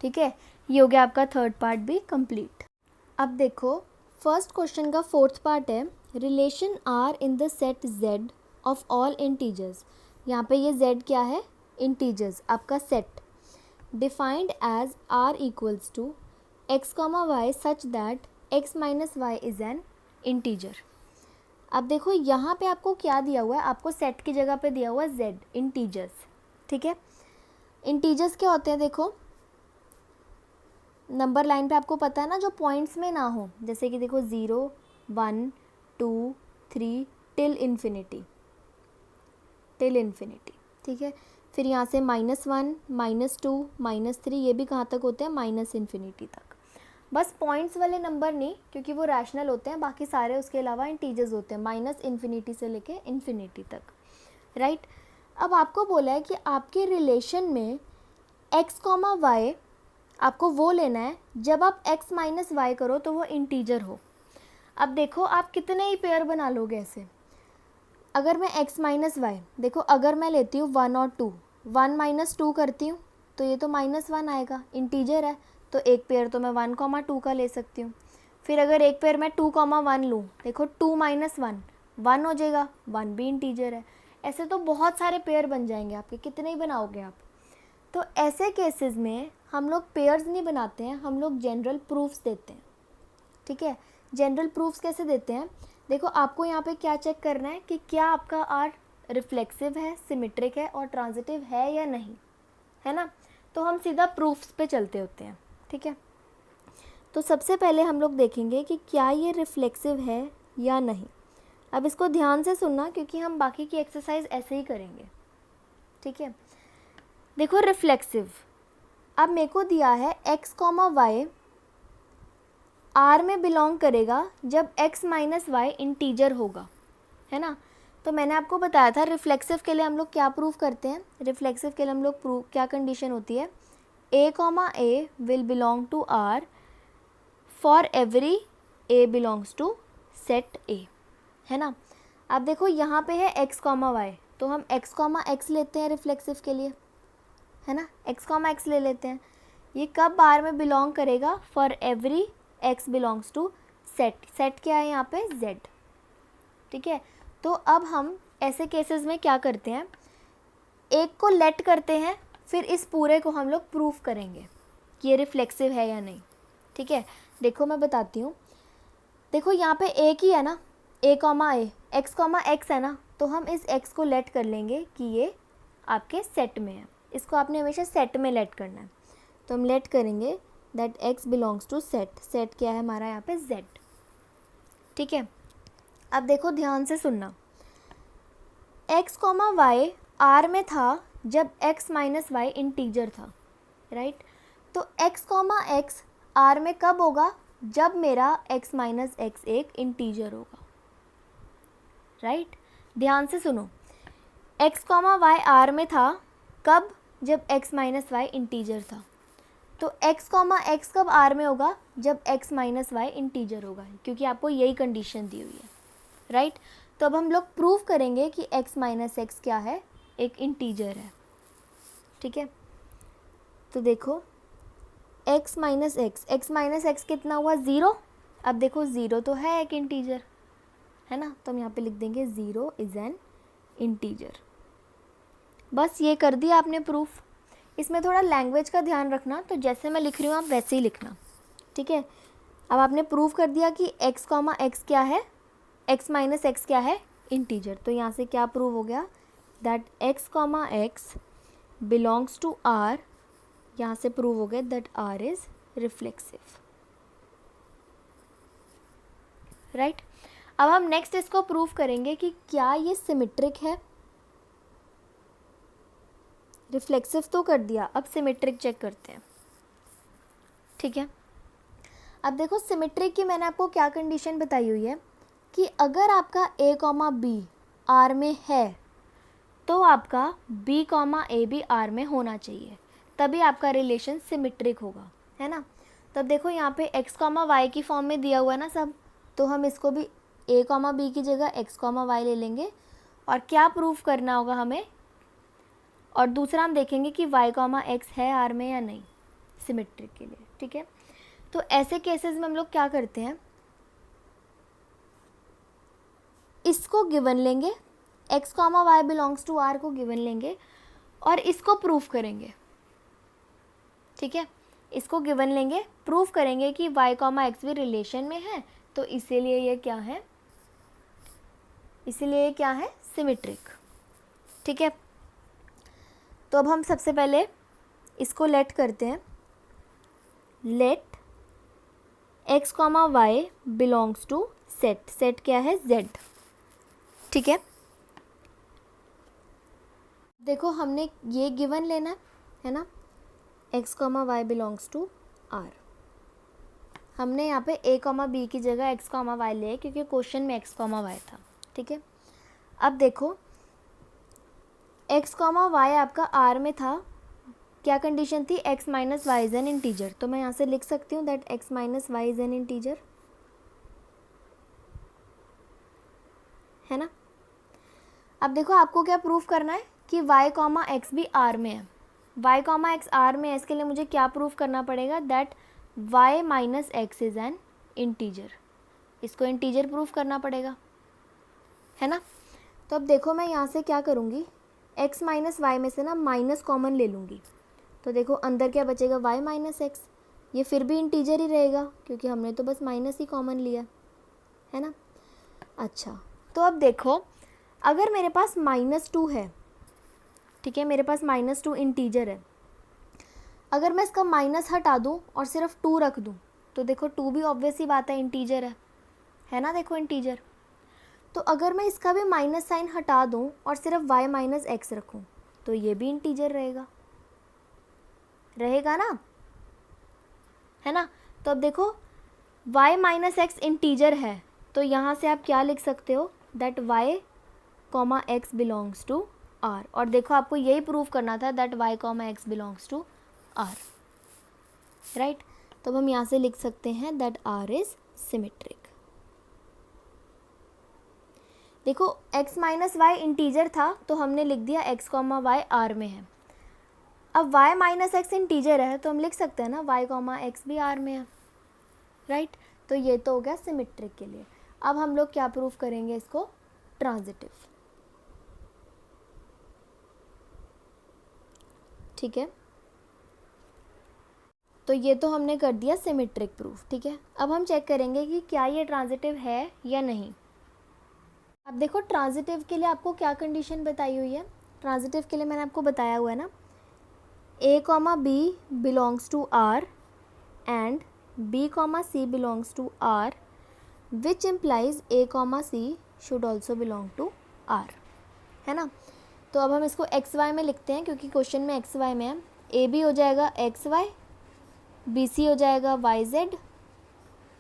ठीक है। ये हो गया आपका थर्ड पार्ट भी कंप्लीट। अब देखो फर्स्ट क्वेश्चन का फोर्थ पार्ट है, relation R in the set Z of all integers. यहाँ पे ये Z क्या है, इंटीजर्स, आपका set, defined as R equals to x, y such that x minus y is an integer. अब देखो यहाँ पे आपको क्या दिया हुआ है, आपको सेट की जगह पे दिया हुआ है Z, इंटीजर्स, ठीक है। इंटीजर्स क्या होते हैं, देखो नंबर लाइन पे आपको पता है ना, जो पॉइंट्स में ना हो, जैसे कि देखो 0, 1, 2, 3 टिल इन्फिनिटी, ठीक है। फिर यहाँ से -1, -2, -3, ये भी कहाँ तक होते हैं, -इन्फिनिटी तक। बस पॉइंट्स वाले नंबर नहीं, क्योंकि वो रैशनल होते हैं, बाकी सारे उसके अलावा इंटीजर्स होते हैं, -इन्फिनिटी से लेके इन्फिनिटी तक, राइट। अब आपको बोला है कि आपके रिलेशन में x, y आपको वो लेना है जब आप x माइनस वाई करो तो वो इंटीजर हो। अब देखो आप कितने ही पेयर बना लोगे ऐसे। अगर मैं x माइनस वाई, देखो अगर मैं लेती हूँ 1 और 2, 1 माइनस 2 करती हूँ तो ये तो -1 आएगा, इंटीजर है, तो एक पेयर तो मैं 1, 2 का ले सकती हूँ। फिर अगर एक पेयर मैं 2, 1 लूँ, देखो 2 माइनस 1 1 हो जाएगा, 1 भी इंटीजर है। ऐसे तो बहुत सारे पेयर बन जाएंगे आपके, कितने ही बनाओगे आप। तो ऐसे केसेस में हम लोग पेयर्स नहीं बनाते हैं, हम लोग जनरल प्रूफ्स देते हैं। ठीक है, जनरल प्रूफ्स कैसे देते हैं, देखो आपको यहाँ पे क्या चेक करना है कि क्या आपका आर रिफ्लेक्सिव है, सिमेट्रिक है और ट्रांजिटिव है या नहीं, है ना। तो हम सीधा प्रूफ्स पे चलते होते हैं। ठीक है, तो सबसे पहले हम लोग देखेंगे कि क्या ये रिफ्लेक्सिव है या नहीं। अब इसको ध्यान से सुनना क्योंकि हम बाकी की एक्सरसाइज ऐसे ही करेंगे। ठीक है, देखो रिफ्लेक्सिव, अब मेरे को दिया है x, y R में बिलोंग करेगा जब x माइनस वाई इंटीजर होगा, है ना। तो मैंने आपको बताया था रिफ्लेक्सिव के लिए हम लोग क्या प्रूव करते हैं। रिफ्लेक्सिव के लिए हम लोग प्रूव क्या कंडीशन होती है, a will belong to R for every a belongs to set a, है ना। अब देखो यहाँ पे है x, y, तो हम x लेते हैं रिफ्लेक्सिव के लिए, है ना, x ले लेते हैं। ये कब R में बिलोंग करेगा, for every x belongs to set, set क्या है यहाँ पे z। ठीक है, तो अब हम ऐसे केसेस में क्या करते हैं, एक को लेट करते हैं, फिर इस पूरे को हम लोग प्रूफ करेंगे कि ये रिफ्लेक्सिव है या नहीं। ठीक है, देखो मैं बताती हूँ, देखो यहाँ पे एक ही है ना, a, x है ना, तो हम इस x को लेट कर लेंगे कि ये आपके सेट में है। इसको आपने हमेशा सेट में लेट करना है, तो हम लेट करेंगे that x belongs to set, set क्या है हमारा यहाँ पे z। ठीक है, अब देखो ध्यान से सुनना, x, y R में था जब x माइनस वाई इंटीजर था, राइट। तो x, x R में कब होगा, जब मेरा x माइनस एक्स एक इंटीजर होगा, राइट। ध्यान से सुनो, x, y R में था कब, जब x माइनस वाई इंटीजर था। तो x, x कब R में होगा, जब x माइनस वाई इंटीजर होगा, क्योंकि आपको यही कंडीशन दी हुई है, राइट। तो अब हम लोग प्रूव करेंगे कि x माइनस एक्स क्या है, एक इंटीजर है। ठीक है, तो देखो x माइनस एक्स कितना हुआ, 0। अब देखो 0 तो है एक इंटीजर, है ना, तो हम यहाँ पे लिख देंगे 0 इज़ एन इंटीजर। बस ये कर दिया आपने प्रूफ। इसमें थोड़ा लैंग्वेज का ध्यान रखना, तो जैसे मैं लिख रही हूँ आप वैसे ही लिखना। ठीक है, अब आपने प्रूव कर दिया कि x, x क्या है, x माइनस एक्स क्या है, इंटीजर। तो यहाँ से क्या प्रूव हो गया, that x, x belongs to R, यहाँ से प्रूव हो गया that R is reflexive, right. अब हम नेक्स्ट इसको प्रूव करेंगे कि क्या ये सिमेट्रिक है। रिफ्लेक्सिव तो कर दिया, अब सिमेट्रिक चेक करते हैं। ठीक है, अब देखो सिमेट्रिक की मैंने आपको क्या कंडीशन बताई हुई है कि अगर आपका a, b R में है तो आपका b, a भी R में होना चाहिए, तभी आपका रिलेशन सिमेट्रिक होगा, है ना। तब देखो यहाँ पे x, y की फॉर्म में दिया हुआ है ना सब, तो हम इसको भी a, b की जगह x, y ले लेंगे और क्या प्रूफ करना होगा हमें, और दूसरा हम देखेंगे कि y, x है R में या नहीं सिमेट्रिक के लिए। ठीक है, तो ऐसे केसेस में हम लोग क्या करते हैं, इसको गिवन लेंगे, x, y belongs to R को गिवन लेंगे और इसको प्रूफ करेंगे। ठीक है, इसको गिवन लेंगे, प्रूफ करेंगे कि y, x भी रिलेशन में है, तो इसीलिए ये क्या है, इसीलिए ये क्या है, सिमेट्रिक। ठीक है, तो अब हम सबसे पहले इसको लेट करते हैं, let x, y belongs to set, set क्या है z। ठीक है, देखो हमने ये गिवन लेना है ना, x, y belongs to R। हमने यहाँ पे a, b की जगह x, y ले क्योंकि क्वेश्चन में x, y था। ठीक है, अब देखो x, y आपका R में था क्या कंडीशन थी, x minus y is an integer. तो मैं यहाँ से लिख सकती हूँ that x minus y is an integer, है ना। अब देखो आपको क्या प्रूफ करना है कि y कॉमा एक्स भी R में है। y कॉमा एक्स R में है, इसके लिए मुझे क्या प्रूफ करना पड़ेगा, that y minus x is an integer. इसको इंटीजर प्रूफ करना पड़ेगा, है ना। तो अब देखो मैं यहाँ से क्या करूँगी, x माइनस वाई में से ना माइनस कॉमन ले लूँगी। तो देखो अंदर क्या बचेगा, y माइनस एक्स। ये फिर भी इंटीजर ही रहेगा क्योंकि हमने तो बस माइनस ही कॉमन लिया, है ना। अच्छा, तो अब देखो अगर मेरे पास -2 है, ठीक है, मेरे पास -2 इंटीजर है, अगर मैं इसका माइनस हटा दूँ और सिर्फ 2 रख दूँ तो देखो 2 भी ऑब्वियस ही बात है इंटीजर है ना। देखो इंटीजर, तो अगर मैं इसका भी माइनस साइन हटा दूँ और सिर्फ y माइनस एक्स रखूँ तो ये भी इंटीजर रहेगा ना, है ना। तो अब देखो y माइनस एक्स इंटीजर है, तो यहाँ से आप क्या लिख सकते हो, that y comma x belongs to r। और देखो आपको यही प्रूव करना था that y comma x belongs to r, right. तो अब हम यहाँ से लिख सकते हैं दैट r इज सिमेट्रिक। देखो x माइनस वाई इंटीजर था तो हमने लिख दिया x कॉमा वाई आर में है। अब y माइनस एक्स इंटीजर है तो हम लिख सकते हैं ना y कॉमा एक्स भी आर में है, राइट। तो ये तो हो गया सिमेट्रिक के लिए। अब हम लोग क्या प्रूफ करेंगे इसको, ट्रांजिटिव, ठीक है। तो ये तो हमने कर दिया सिमेट्रिक प्रूफ, ठीक है। अब हम चेक करेंगे कि क्या ये ट्रांजिटिव है या नहीं। अब देखो ट्रांजिटिव के लिए आपको क्या कंडीशन बताई हुई है, ट्रांजिटिव के लिए मैंने आपको बताया हुआ है ना, a comma b belongs to R and b comma c belongs to R which implies a comma c should also belong to R, है ना। तो अब हम इसको एक्स वाई में लिखते हैं क्योंकि क्वेश्चन में एक्स वाई में है। ए बी हो जाएगा एक्स वाई, बी सी हो जाएगा वाई जेड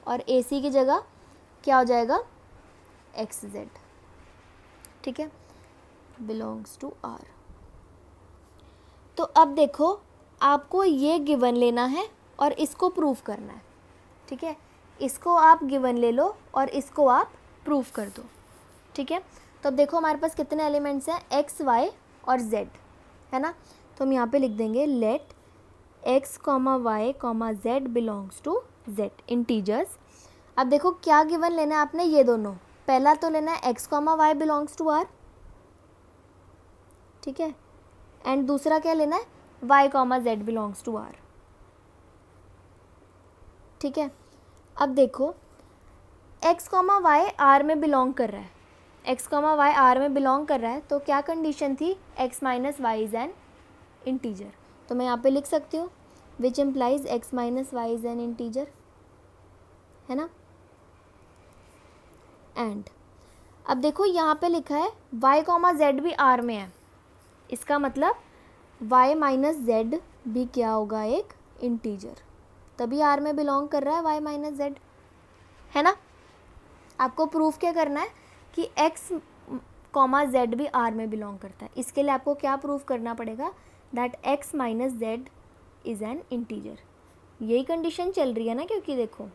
और ए सी की जगह क्या हो जाएगा, एक्स जेड, ठीक है, बिलोंग्स टू आर। तो अब देखो आपको ये गिवन लेना है और इसको प्रूफ करना है, ठीक है। इसको आप गिवन ले लो और इसको आप प्रूफ कर दो, ठीक है। तो अब देखो हमारे पास कितने एलिमेंट्स हैं, एक्स वाई और जेड, है ना। तो हम यहाँ पे लिख देंगे let x comma y comma z belongs to z integers. अब देखो क्या गिवन लेना है आपने, ये दोनों, पहला तो लेना है x comma y belongs to R, ठीक है, एंड दूसरा क्या लेना है, y comma z belongs to R, ठीक है। अब देखो एक्स कॉमा वाई आर में बिलोंग कर रहा है, एक्स कॉमा वाई आर में बिलोंग कर रहा है, तो क्या कंडीशन थी, x minus y is an integer. तो मैं यहाँ पे लिख सकती हूँ which implies x minus y is an integer, है ना। एंड अब देखो यहाँ पे लिखा है y कॉमा जेड भी आर में है, इसका मतलब y माइनस जेड भी क्या होगा, एक इंटीजर, तभी आर में बिलोंग कर रहा है y माइनस जेड, है ना। आपको प्रूफ क्या करना है कि x कॉमा जेड भी आर में बिलोंग करता है। इसके लिए आपको क्या प्रूफ करना पड़ेगा, that x minus Z is an integer. यही कंडीशन चल रही है ना, क्योंकि देखो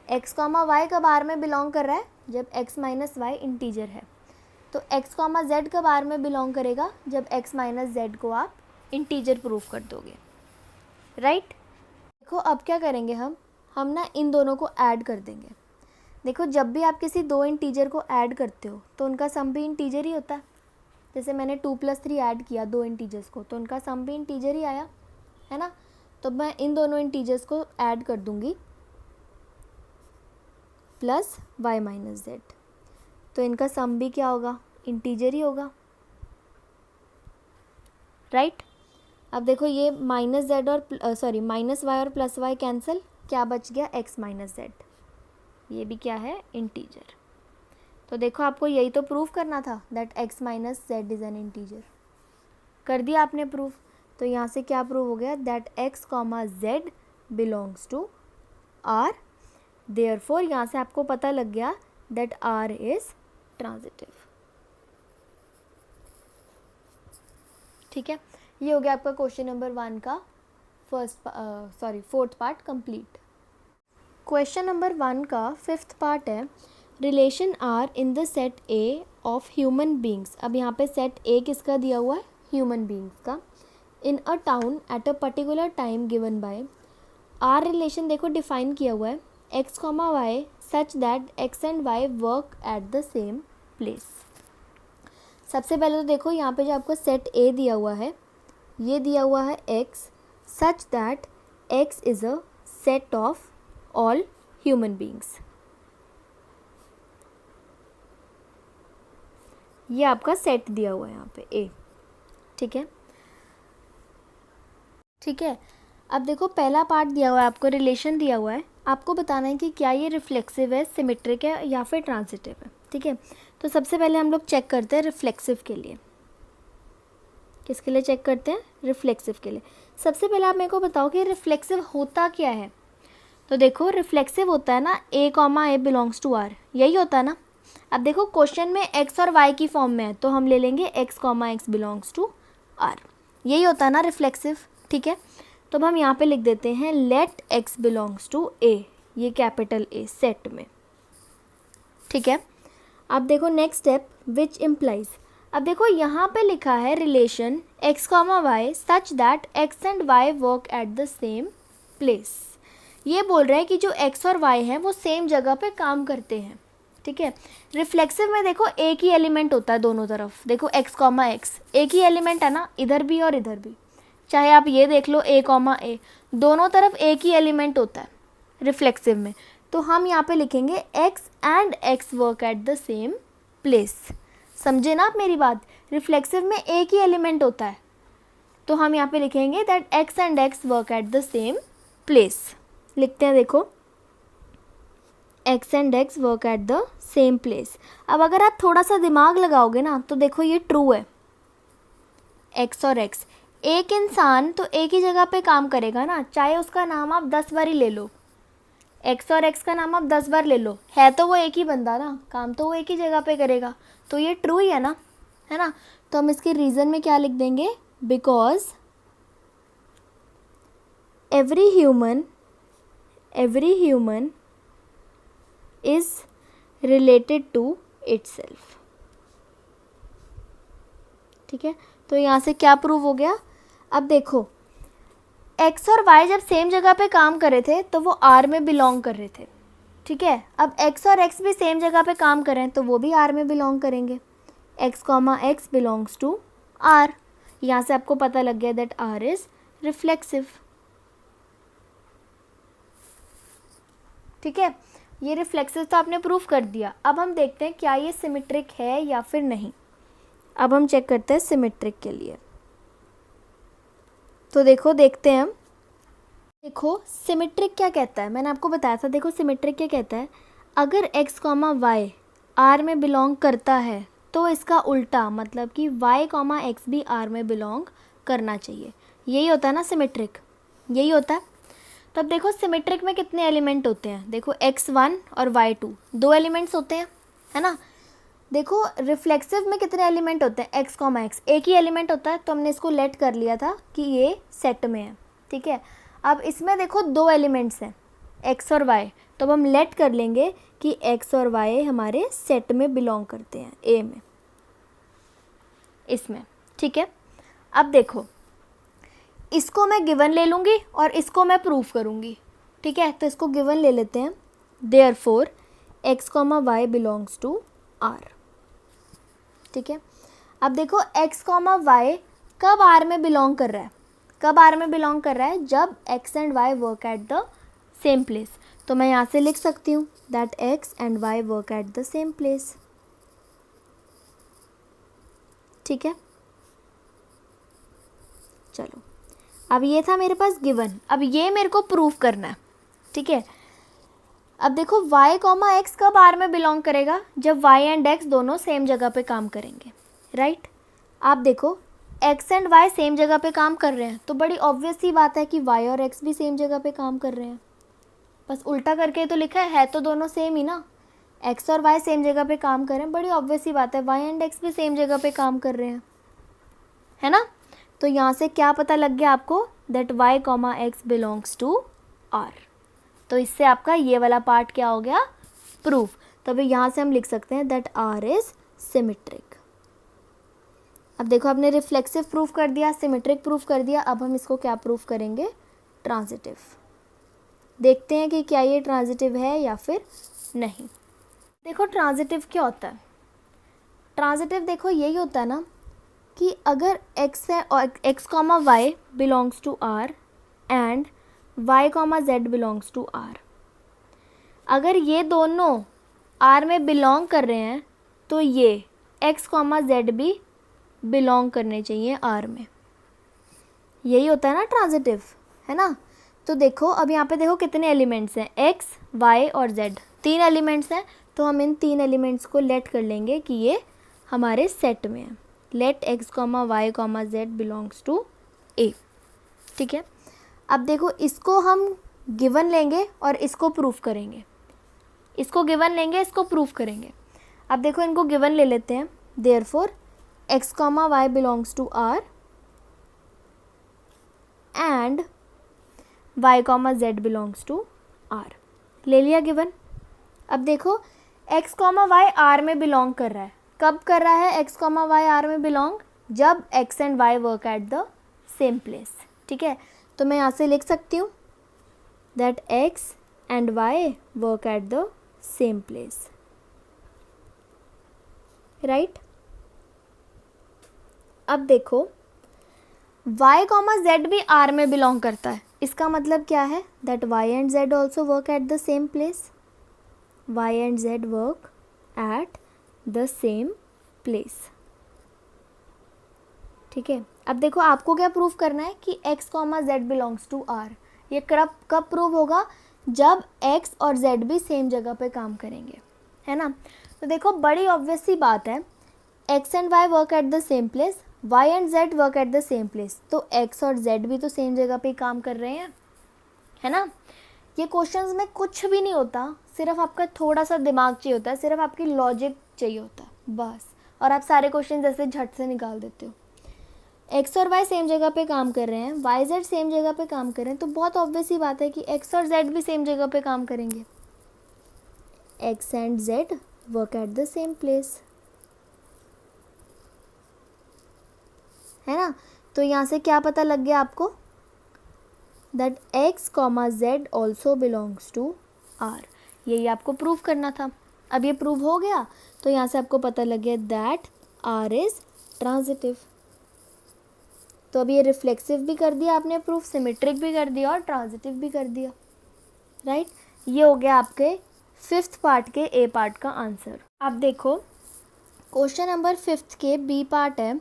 x कॉमा वाई कब आर में बिलोंग कर रहा है, जब x माइनस वाई इंटीजर है। तो x कॉमा जेड कब आर में बिलोंग करेगा, जब x माइनस जेड को आप इंटीजर प्रूफ कर दोगे, राइट। देखो अब क्या करेंगे हम ना इन दोनों को ऐड कर देंगे। देखो जब भी आप किसी दो इंटीजर को ऐड करते हो तो उनका सम भी इंटीजर ही होता है। जैसे मैंने 2 + 3 ऐड किया दो इंटीजर्स को, तो उनका सम भी इंटीजर ही आया, है ना। तो मैं इन दोनों इंटीजर्स को ऐड कर दूंगी प्लस y माइनस जेड, तो इनका सम भी क्या होगा, इंटीजर ही होगा, राइट। अब देखो ये माइनस जेड और माइनस वाई और प्लस वाई कैंसिल, क्या बच गया, x माइनस जेड, ये भी क्या है, इंटीजर। तो देखो आपको यही तो प्रूफ करना था that x minus Z is an integer, कर दिया आपने प्रूफ। तो यहाँ से क्या प्रूव हो गया, that x comma z belongs to r, therefore यहाँ से आपको पता लग गया दैट r इज़ ट्रांजिटिव, ठीक है। ये हो गया आपका क्वेश्चन नंबर 1 का fourth part complete. Question number 1 का 5th पार्ट है, relation R in the set A of human beings. अब यहाँ पे सेट ए किसका दिया हुआ है, ह्यूमन बींग्स का। In a town at a particular time given by, R relation देखो डिफाइन किया हुआ है, x comma y such that x and y work at the same place. सबसे पहले तो देखो यहाँ पे जो आपको सेट ए दिया हुआ है, ये दिया हुआ है x such that x is a set of all human beings. ये आपका सेट दिया हुआ है यहाँ पे ए, ठीक है। ठीक है, अब देखो पहला पार्ट दिया हुआ है आपको, रिलेशन दिया हुआ है, आपको बताना है कि क्या ये रिफ्लेक्सिव है, सिमेट्रिक है या फिर ट्रांजिटिव है, ठीक है। तो सबसे पहले हम लोग चेक करते हैं रिफ्लेक्सिव के लिए। किसके लिए चेक करते हैं, रिफ्लेक्सिव के लिए। सबसे पहले आप मेरे को बताओ कि रिफ्लेक्सिव होता क्या है। तो देखो रिफ्लेक्सिव होता है ना A comma A belongs to R, यही होता है ना। अब देखो क्वेश्चन में एक्स और वाई की फॉर्म में है, तो हम ले लेंगे x comma x belongs to R, यही होता है ना रिफ्लेक्सिव, ठीक है। तो अब हम यहाँ पे लिख देते हैं लेट एक्स बिलोंग्स टू ए, ये कैपिटल ए सेट में, ठीक है। अब देखो नेक्स्ट स्टेप विच इम्प्लाइज, अब देखो यहाँ पे लिखा है relation x comma y such that x and y work at the same place. ये बोल रहे हैं कि जो एक्स और वाई हैं वो सेम जगह पे काम करते हैं, ठीक है। रिफ्लेक्सिव में देखो एक ही एलिमेंट होता है दोनों तरफ, देखो एक्स कॉमा एक्स एक ही एलिमेंट है ना, इधर भी और इधर भी, चाहे आप ये देख लो ए कॉमा ए, दोनों तरफ एक ही एलिमेंट होता है रिफ्लेक्सिव में। तो हम यहाँ पे लिखेंगे x and x work at the same place. समझे ना आप मेरी बात, रिफ्लेक्सिव में एक ही एलिमेंट होता है, तो हम यहाँ पे लिखेंगे that x and x work at the same place. लिखते हैं देखो x and x work at the same place. अब अगर आप थोड़ा सा दिमाग लगाओगे ना तो देखो ये ट्रू है, एक्स और एक्स, एक इंसान तो एक ही जगह पे काम करेगा ना, चाहे उसका नाम आप 10 बार ही ले लो, एक्स और एक्स का नाम आप 10 बार ले लो, है तो वो एक ही बंदा ना, काम तो वो एक ही जगह पे करेगा, तो ये ट्रू ही है ना, है ना। तो हम इसके रीज़न में क्या लिख देंगे, because every human is related to itself, ठीक है। तो यहाँ से क्या प्रूव हो गया, अब देखो एक्स और वाई जब सेम जगह पे काम कर रहे थे तो वो आर में बिलोंग कर रहे थे, ठीक है। अब एक्स और एक्स भी सेम जगह पे काम कर रहे हैं तो वो भी आर में बिलोंग करेंगे, x comma x belongs to R. यहाँ से आपको पता लग गया दैट आर इज रिफ्लेक्सिव, ठीक है। ये रिफ्लेक्सिव तो आपने प्रूफ कर दिया। अब हम देखते हैं क्या ये सिमेट्रिक है या फिर नहीं। अब हम चेक करते हैं सिमेट्रिक के लिए। तो देखो देखते हैं हम, देखो सिमेट्रिक क्या कहता है, मैंने आपको बताया था। देखो सिमेट्रिक क्या कहता है, अगर एक्स कॉमा वाई आर में बिलोंग करता है तो इसका उल्टा, मतलब कि वाई कॉमा एक्स भी आर में बिलोंग करना चाहिए, यही होता है ना सिमेट्रिक, यही होता है। तो अब देखो सिमेट्रिक में कितने एलिमेंट होते हैं, देखो x1 और y2 दो एलिमेंट्स होते हैं, है ना। देखो रिफ्लेक्सिव में कितने एलिमेंट होते हैं, x कॉमा एक्स एक ही एलिमेंट होता है, तो हमने इसको लेट कर लिया था कि ये सेट में है, ठीक है। अब इसमें देखो दो एलिमेंट्स हैं x और y, तो अब हम लेट कर लेंगे कि x और y हमारे सेट में बिलोंग करते हैं, A में, इसमें, ठीक है। अब देखो इसको मैं गिवन ले लूँगी और इसको मैं प्रूफ करूँगी, ठीक है। तो इसको गिवन ले लेते हैं, therefore x comma y belongs to R, ठीक है। अब देखो x कॉमा वाई कब आर में बिलोंग कर रहा है, कब आर में बिलोंग कर रहा है, जब x and y work at the same place. तो मैं यहाँ से लिख सकती हूँ that x and y work at the same place, ठीक है। चलो अब ये था मेरे पास गिवन, अब ये मेरे को प्रूफ करना है, ठीक है। अब देखो y कॉमा एक्स कब आर में बिलोंग करेगा, जब y एंड x दोनों सेम जगह पे काम करेंगे, राइट। आप देखो x एंड y सेम जगह पे काम कर रहे हैं, तो बड़ी ऑब्वियस सी बात है कि y और x भी सेम जगह पे काम कर रहे हैं, बस उल्टा करके तो लिखा है तो दोनों सेम ही ना, x और y सेम जगह पे काम कर रहे हैं, बड़ी ऑब्वियस सी बात है y एंड x भी सेम जगह पे काम कर रहे हैं, है ना। तो यहाँ से क्या पता लग गया आपको, that y comma x belongs to R। तो इससे आपका ये वाला पार्ट क्या हो गया, प्रूफ। तो अभी यहाँ से हम लिख सकते हैं दैट R इज सिमेट्रिक। अब देखो आपने रिफ्लेक्सिव प्रूफ कर दिया, सिमेट्रिक प्रूफ कर दिया, अब हम इसको क्या प्रूफ करेंगे, ट्रांजिटिव। देखते हैं कि क्या ये ट्रांजिटिव है या फिर नहीं। देखो ट्रांजिटिव क्या होता है, ट्रांजिटिव देखो यही होता है ना कि अगर x है और x comma y belongs to R and y comma z belongs to R, अगर ये दोनों R में बिलोंग कर रहे हैं तो ये x कॉमा z भी बिलोंग करने चाहिए R में। यही होता है ना ट्रांजिटिव, है ना। तो देखो अब यहाँ पे देखो कितने एलिमेंट्स हैं, x, y और z, 3 एलिमेंट्स हैं। तो हम इन 3 एलिमेंट्स को लेट कर लेंगे कि ये हमारे सेट में है। Let x comma y comma z belongs to A, ठीक है। अब देखो इसको हम गिवन लेंगे और इसको प्रूफ करेंगे, इसको गिवन लेंगे, इसको प्रूफ करेंगे। अब देखो इनको गिवन ले लेते हैं, therefore x comma y belongs to R and y comma z belongs to R, ले लिया गिवन। अब देखो x कॉमा वाई R में बिलोंग कर रहा है, कब कर रहा है x कॉमा वाई R में बिलोंग, जब x and y work at the same place, ठीक है। तो मैं यहाँ से लिख सकती हूँ that x and y work at the same place, right. अब देखो y कॉमा z भी R में बिलोंग करता है, इसका मतलब क्या है, that y and z also work at the same place, y and z work at the same place, ठीक है। अब देखो आपको क्या प्रूफ करना है कि x comma z belongs to R। ये कब प्रूव होगा, जब x और z भी सेम जगह पे काम करेंगे, है ना। तो देखो बड़ी ऑब्वियस सी बात है, x and y work at the same place, y and z work at the same place, तो x और z भी तो सेम जगह पे काम कर रहे हैं, है ना। ये क्वेश्चंस में कुछ भी नहीं होता, सिर्फ आपका थोड़ा सा दिमाग चाहिए होता है, सिर्फ आपकी लॉजिक चाहिए होता है बस, और आप सारे क्वेश्चन जैसे झट से निकाल देते हो। x और y सेम जगह पे काम कर रहे हैं, y z सेम जगह पे काम कर रहे हैं, तो बहुत ऑब्वियस ही बात है कि x और z भी सेम जगह पे काम करेंगे। x and z work at the same place, है ना। तो यहाँ से क्या पता लग गया आपको, that x comma z also belongs to R। यही आपको प्रूव करना था। अब ये प्रूव हो गया तो यहाँ से आपको पता लग गया दैट R इज ट्रांजिटिव। तो अब ये रिफ्लेक्सिव भी कर दिया आपने प्रूफ, सिमेट्रिक भी कर दिया और ट्रांजिटिव भी कर दिया, राइट। ये हो गया आपके 5th पार्ट के A पार्ट का आंसर। अब देखो क्वेश्चन नंबर 5th के B पार्ट है,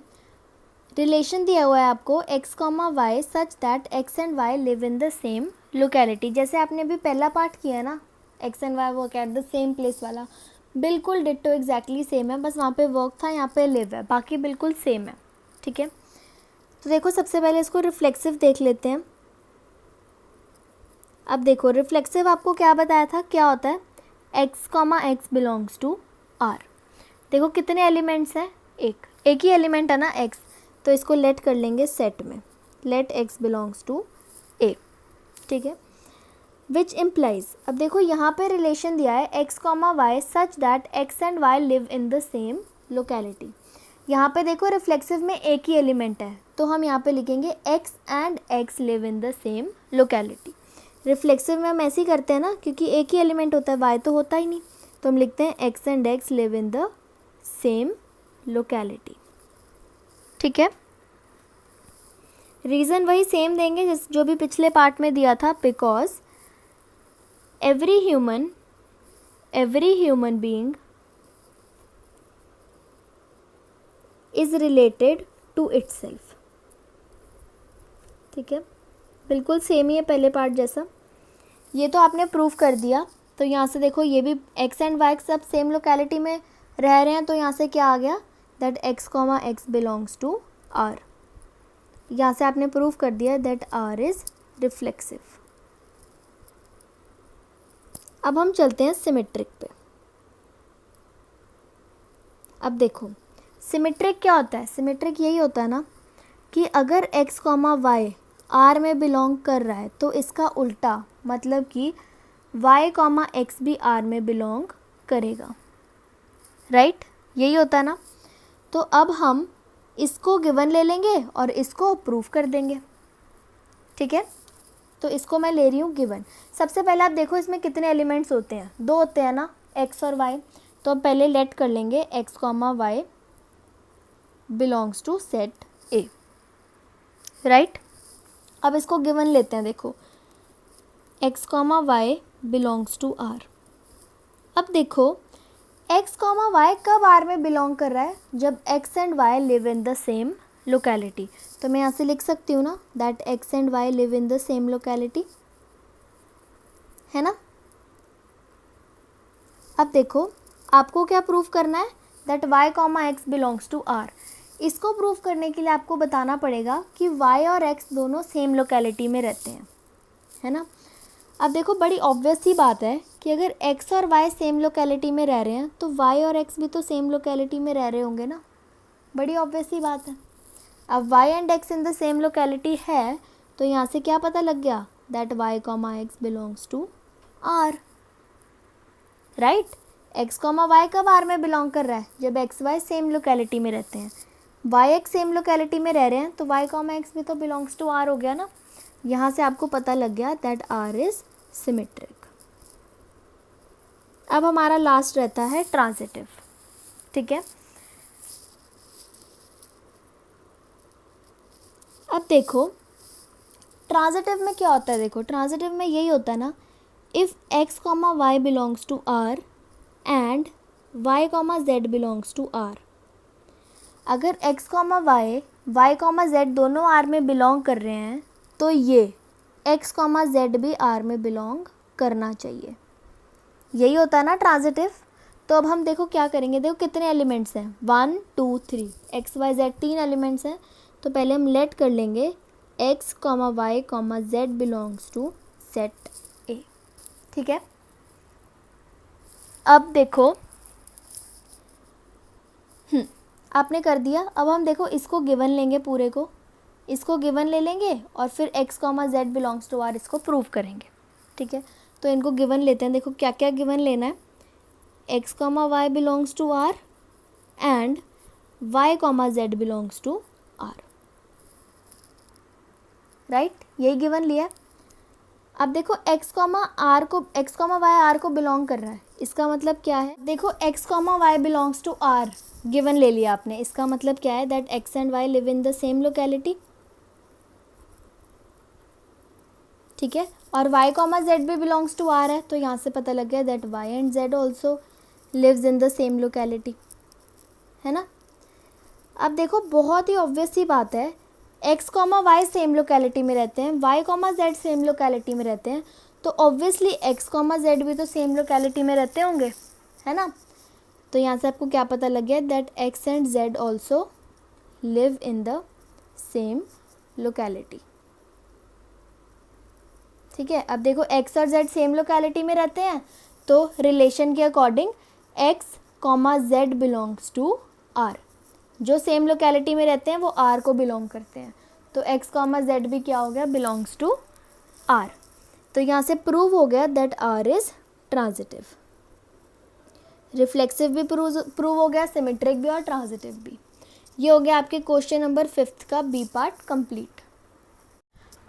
रिलेशन दिया हुआ है आपको x comma y such that x and y live in the same locality. जैसे आपने अभी पहला पार्ट किया है ना, x and y work at the same place वाला, बिल्कुल डिट्टो एग्जैक्टली सेम है, बस वहाँ पे वर्क था, यहाँ पे लिव है, बाकी बिल्कुल सेम है, ठीक है। तो देखो सबसे पहले इसको रिफ्लेक्सिव देख लेते हैं। अब देखो रिफ्लेक्सिव आपको क्या बताया था, क्या होता है, x comma x belongs to R। देखो कितने एलिमेंट्स हैं, एक ही एलिमेंट है ना x, तो इसको लेट कर लेंगे सेट में, let x belongs to A, ठीक है। विच इम्प्लाइज, अब देखो यहाँ पे रिलेशन दिया है x comma y such that x and y live in the same locality. यहाँ पे देखो रिफ्लेक्सिव में एक ही एलिमेंट है, तो हम यहाँ पे लिखेंगे x and x live in the same locality. Reflexive में हम ऐसे ही करते हैं ना, क्योंकि एक ही एलिमेंट होता है, y तो होता ही नहीं, तो हम लिखते हैं x and x live in the same locality, ठीक है। रीज़न वही सेम देंगे जिस जो भी पिछले पार्ट में दिया था, because every human being is related to itself, ठीक है, बिल्कुल सेम ही है पहले पार्ट जैसा। ये तो आपने प्रूफ कर दिया, तो यहाँ से देखो ये भी x एंड y सब सेम लोकेलिटी में रह रहे हैं, तो यहाँ से क्या आ गया, that x comma x belongs to R। यहाँ से आपने प्रूफ कर दिया दैट R इज रिफ्लेक्सिव। अब हम चलते हैं सिमेट्रिक पे। अब देखो सिमेट्रिक क्या होता है, सिमेट्रिक यही होता है ना कि अगर x कॉमा वाई आर में बिलोंग कर रहा है तो इसका उल्टा, मतलब कि y कॉमा एक्स भी आर में बिलोंग करेगा, राइट? यही होता है ना। तो अब हम इसको गिवन ले लेंगे और इसको प्रूफ कर देंगे, ठीक है? तो इसको मैं ले रही हूँ गिवन। सबसे पहले आप देखो इसमें कितने एलिमेंट्स होते हैं, 2 होते हैं ना, x और y। तो अब पहले लेट कर लेंगे x comma y belongs to set A, right? अब इसको गिवन लेते हैं, देखो x comma y belongs to R. अब देखो x कॉमा वाई कब आर में बिलोंग कर रहा है, जब x and y live in the same locality. तो मैं यहाँ से लिख सकती हूँ ना that x and y live in the same locality, है ना। अब देखो आपको क्या प्रूफ करना है, that y comma x belongs to R. इसको प्रूफ करने के लिए आपको बताना पड़ेगा कि y और x दोनों सेम लोकेलिटी में रहते हैं, है ना। अब देखो बड़ी ऑब्वियस सी बात है कि अगर x और y सेम लोकेलिटी में रह रहे हैं तो y और x भी तो सेम लोकेलिटी में रह रहे होंगे ना, बड़ी ऑब्वियस सी बात है। अब y and x in the same locality है तो यहाँ से क्या पता लग गया, that y comma x belongs to R, right. x comma y कब आर में बिलोंग कर रहा है, जब x y सेम लोकेलिटी में रहते हैं। y x सेम लोकेलिटी में रह रहे हैं तो y कॉमा एक्स भी तो बिलोंग्स टू आर हो गया ना। यहाँ से आपको पता लग गया दैट r इज सिमेट्रिक। अब हमारा लास्ट रहता है ट्रांजिटिव, ठीक है। अब देखो ट्रांजिटिव में क्या होता है, देखो ट्रांजिटिव में यही होता है ना, if x comma y belongs to R and y comma z belongs to R. अगर x comma y y comma z दोनों आर में बिलोंग कर रहे हैं तो ये x कॉमा जेड भी आर में बिलोंग करना चाहिए, यही होता है ना ट्रांजिटिव। तो अब हम देखो क्या करेंगे, देखो कितने एलिमेंट्स हैं, 1 2 3, x y z 3 एलिमेंट्स हैं। तो पहले हम लेट कर लेंगे x comma y comma z belongs to set A, ठीक है। अब देखो आपने कर दिया। अब हम देखो इसको गिवन लेंगे, पूरे को इसको गिवन ले लेंगे और फिर x comma z belongs to R इसको प्रूव करेंगे, ठीक है। तो इनको गिवन लेते हैं, देखो क्या क्या गिवन लेना है, x comma y belongs to R and y comma z belongs to R, right, यही गिवन लिया। अब देखो x कॉमा वाई आर को बिलोंग कर रहा है, इसका मतलब क्या है, देखो x comma y belongs to R given ले लिया आपने, इसका मतलब क्या है, that x and y live in the same locality, ठीक है। और y कॉमा जेड भी बिलोंग्स टू आर है, तो यहाँ से पता लग गया that y and z also lives in the same locality, है ना। अब देखो बहुत ही ऑब्वियस सी बात है, x comma y same locality में रहते हैं, y comma z same locality में रहते हैं, तो ऑब्वियसली x कॉमा जेड भी तो सेम लोकेलिटी में रहते होंगे, है ना। तो यहाँ से आपको क्या पता लग गया, that x and z also live in the same locality, ठीक है। अब देखो x और z सेम लोकेलिटी में रहते हैं तो रिलेशन के according x comma z belongs to R, जो सेम लोकेलिटी में रहते हैं वो आर को बिलोंग करते हैं, तो x कॉमा जेड भी क्या हो गया, बिलोंग्स टू आर। तो यहाँ से प्रूव हो गया that R is transitive. Reflexive भी प्रूव हो गया, सिमेट्रिक भी और ट्रांजिटिव भी। ये हो गया आपके क्वेश्चन नंबर 5 का बी पार्ट कंप्लीट।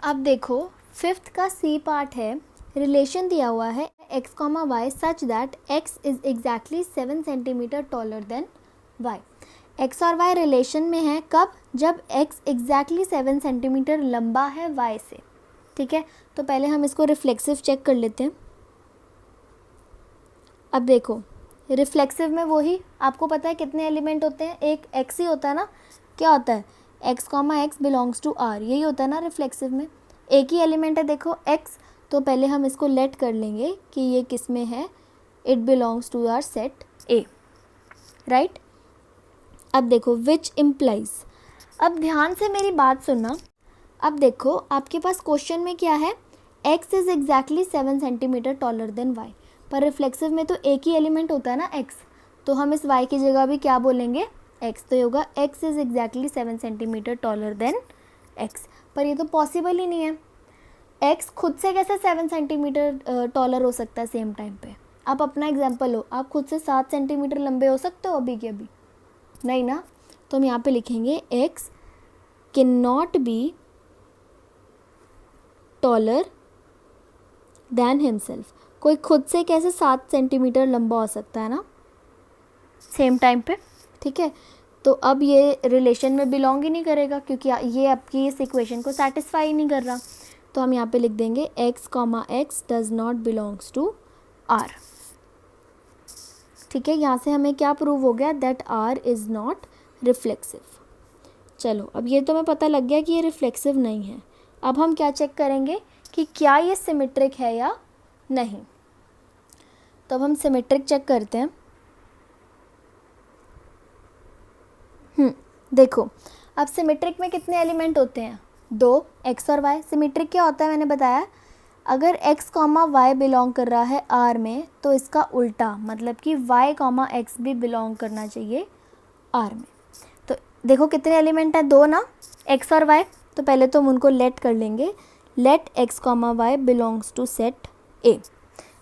अब देखो 5th का सी पार्ट है, रिलेशन दिया हुआ है x comma y such that x is exactly 7 centimetre taller than y। x और y रिलेशन में है कब, जब x एग्जैक्टली 7 सेंटीमीटर लंबा है y से, ठीक है। तो पहले हम इसको रिफ्लेक्सिव चेक कर लेते हैं। अब देखो रिफ्लेक्सिव में वही आपको पता है कितने एलिमेंट होते हैं, एक x ही होता है ना, क्या होता है x comma x belongs to r, यही होता है ना रिफ्लेक्सिव में, एक ही एलिमेंट है देखो x। तो पहले हम इसको लेट कर लेंगे कि ये किस में है, it belongs to R set A, right. अब देखो विच इम्प्लाइज, अब ध्यान से मेरी बात सुनना। अब देखो आपके पास क्वेश्चन में क्या है, x is exactly 7 centimetre taller than y, पर रिफ्लेक्सिव में तो एक ही एलिमेंट होता है ना x, तो हम इस y की जगह भी क्या बोलेंगे x, तो होगा x is exactly 7 centimetre taller then x, पर ये तो पॉसिबल ही नहीं है। x खुद से कैसे 7 सेंटीमीटर टॉलर हो सकता है सेम टाइम पे? आप अपना एग्जांपल लो, आप खुद से 7 सेंटीमीटर लंबे हो सकते हो अभी के अभी? नहीं ना। तो हम यहाँ पे लिखेंगे x can not B taller then himself. कोई खुद से कैसे 7 सेंटीमीटर लंबा हो सकता है ना सेम टाइम पे, ठीक है। तो अब ये रिलेशन में बिलोंग ही नहीं करेगा, क्योंकि ये आपकी इस इक्वेशन को सेटिस्फाई नहीं कर रहा। तो हम यहाँ पे लिख देंगे x, x does not belongs to r, ठीक है। यहाँ से हमें क्या प्रूव हो गया? That r is not reflexive. चलो, अब ये तो हमें पता लग गया कि ये रिफ्लेक्सिव नहीं है। अब हम क्या चेक करेंगे कि क्या ये सिमेट्रिक है या नहीं। तो अब हम सिमेट्रिक चेक करते हैं। देखो, अब सिमेट्रिक में कितने एलिमेंट होते हैं? 2, x और y। सिमेट्रिक क्या होता है मैंने बताया, अगर x, y बिलोंग कर रहा है r में, तो इसका उल्टा मतलब कि y, x भी बिलोंग करना चाहिए r में। तो देखो कितने एलिमेंट हैं? 2 ना, x और y। तो पहले तो हम उनको लेट कर लेंगे। Let x, y belongs to set A।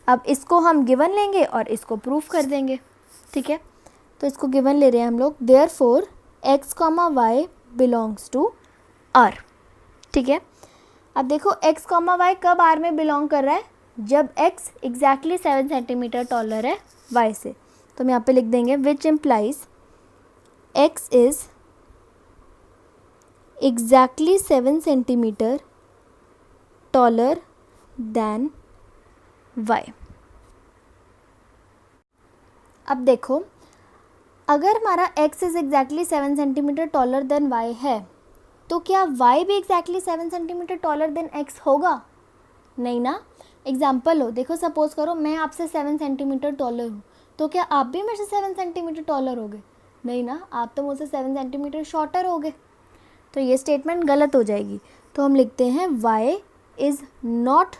अब इसको हम गिवन लेंगे और इसको प्रूफ कर देंगे, ठीक है। तो इसको गिवन ले रहे हैं हम लोग। Therefore x, y belongs to r, ठीक है। अब देखो x, y कब r में बिलोंग कर रहा है? जब x एग्जैक्टली 7 सेंटीमीटर टॉलर है y से। तो हम यहाँ पे लिख देंगे विच implies x is exactly 7 centimetre taller then y। अब देखो, अगर हमारा x is exactly 7 centimetre taller than y है, तो क्या y भी exactly 7 centimetre taller then x होगा? नहीं ना। एग्जाम्पल हो, देखो सपोज करो मैं आपसे 7 सेंटीमीटर टॉलर हूँ, तो क्या आप भी मेरे से 7 सेंटीमीटर टॉलर होगे? नहीं ना, आप तो मुझसे 7 सेंटीमीटर शॉर्टर होगे। तो ये स्टेटमेंट गलत हो जाएगी। तो हम लिखते हैं y is not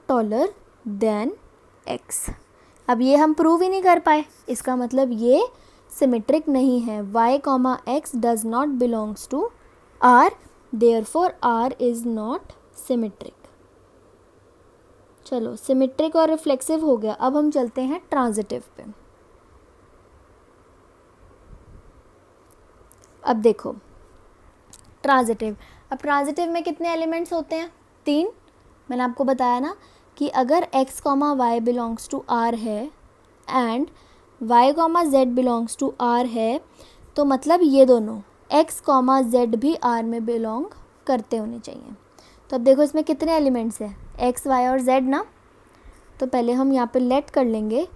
taller than x। अब ये हम प्रूव ही नहीं कर पाए, इसका मतलब ये सिमेट्रिक नहीं है। y, x does not belongs to r, therefore r is not symmetric. चलो, सिमेट्रिक और रिफ्लेक्सिव हो गया। अब हम चलते हैं ट्रांजिटिव पे। अब देखो ट्रांजिटिव। अब ट्रांजिटिव में कितने एलिमेंट्स होते हैं? 3। मैंने आपको बताया ना कि अगर x, y belongs to r है and y, z belongs to r है, तो मतलब ये दोनों x, z भी r में बिलोंग करते होने चाहिए। तो अब देखो इसमें कितने एलिमेंट्स हैं? x, y और z ना। तो पहले हम यहाँ पे लेट कर लेंगे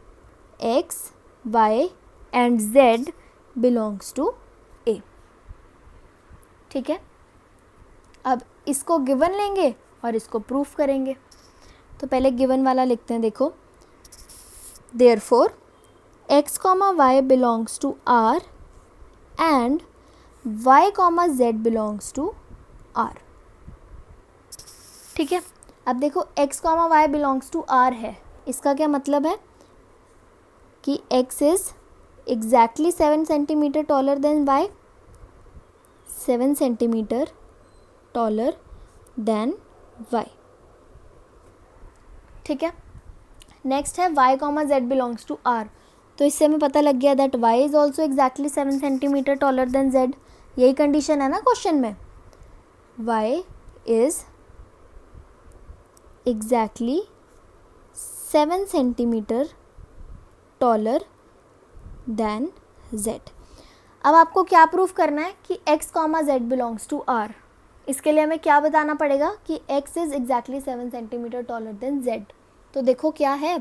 x, y and z belongs to a, ठीक है। अब इसको गिवन लेंगे और इसको प्रूफ करेंगे। तो पहले गिवन वाला लिखते हैं। देखो, therefore x, y belongs to r and y, z belongs to r, ठीक है। अब देखो x, y belongs to r है, इसका क्या मतलब है कि x is exactly 7 centimetre taller than y, 7 centimetre taller than y, ठीक है। नेक्स्ट है y, z belongs to r। तो इससे हमें पता लग गया that y is also exactly 7 centimetre taller than z। यही कंडीशन है ना क्वेश्चन में, y is exactly 7 centimetre taller than z। अब आपको क्या प्रूफ करना है कि x, z belongs to r। इसके लिए हमें क्या बताना पड़ेगा कि x is exactly 7 centimetre taller than z। तो देखो क्या है,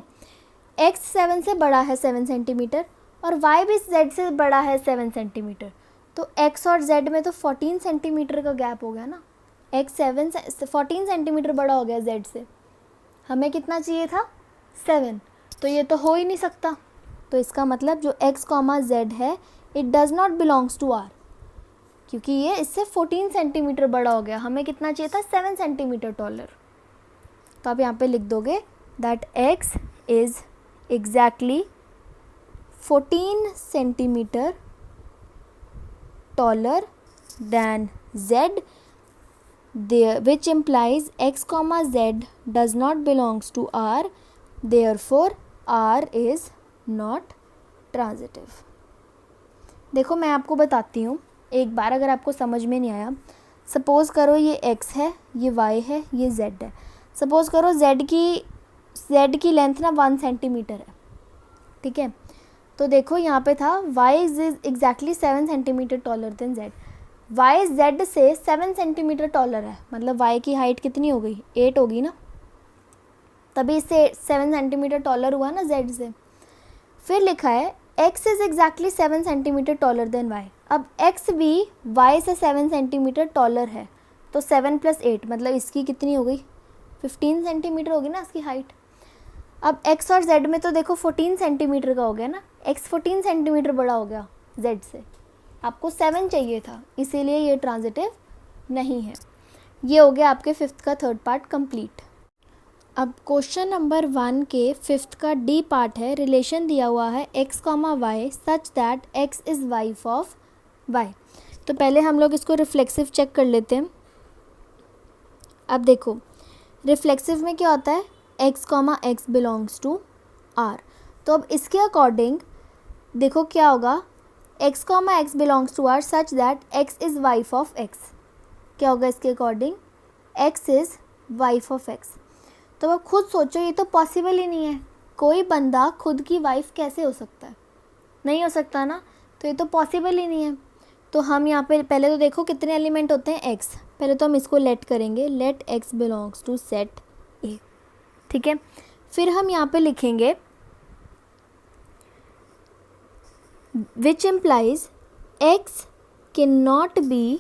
x 7 से बड़ा है 7 सेंटीमीटर और y भी z से बड़ा है 7 सेंटीमीटर। तो x और z में तो 14 सेंटीमीटर का गैप हो गया ना। x 14 सेंटीमीटर बड़ा हो गया z से। हमें कितना चाहिए था? 7। तो ये तो हो ही नहीं सकता। तो इसका मतलब जो x, z है, it does not belongs to r, क्योंकि ये इससे 14 सेंटीमीटर बड़ा हो गया। हमें कितना चाहिए था? 7 सेंटीमीटर टॉलर। तो आप यहाँ पे लिख दोगे that x is exactly 14 centimetre taller than z, there, which implies x comma z does not belongs to R, therefore R is not transitive. देखो मैं आपको बताती हूँ एक बार, अगर आपको समझ में नहीं आया, सपोज़ करो ये x है, ये y है, ये z है. सपोज़ करो z की लेंथ ना 1 सेंटीमीटर है, ठीक है. तो देखो यहाँ पे था y is exactly 7 centimetre taller than z. y z से 7 सेंटीमीटर टॉलर है, मतलब y की हाइट कितनी हो गई, 8 होगी ना, तभी इससे 7 सेंटीमीटर टॉलर हुआ ना z से. फिर लिखा है x is exactly 7 centimetre taller than y. अब x भी y से 7 सेंटीमीटर टॉलर है, तो 7 + 8 मतलब इसकी कितनी हो गई, 15 सेंटीमीटर होगी ना इसकी हाइट. अब x और z में तो देखो 14 सेंटीमीटर का हो गया ना, x 14 सेंटीमीटर बड़ा हो गया z से, आपको 7 चाहिए था, इसीलिए ये ट्रांजिटिव नहीं है. ये हो गया आपके 5th का 3rd पार्ट कंप्लीट. अब क्वेश्चन नंबर 1 के 5th का डी पार्ट है. रिलेशन दिया हुआ है x, y such that x is wife of y. तो पहले हम लोग इसको रिफ्लेक्सिव चेक कर लेते हैं. अब देखो रिफ्लेक्सिव में क्या होता है, x बिलोंग्स टू r. तो अब इसके अकॉर्डिंग देखो क्या होगा, x belongs to r such that x is wife of x. क्या होगा इसके according, x is wife of x. तो अब खुद सोचो, ये तो पॉसिबल ही नहीं है. कोई बंदा खुद की वाइफ कैसे हो सकता है, नहीं हो सकता ना, तो ये तो पॉसिबल ही नहीं है. तो हम यहाँ पे पहले तो देखो कितने एलिमेंट होते हैं, x. पहले तो हम इसको लेट करेंगे, let x belongs to set a, ठीक है. फिर हम यहाँ पे लिखेंगे which implies x can not be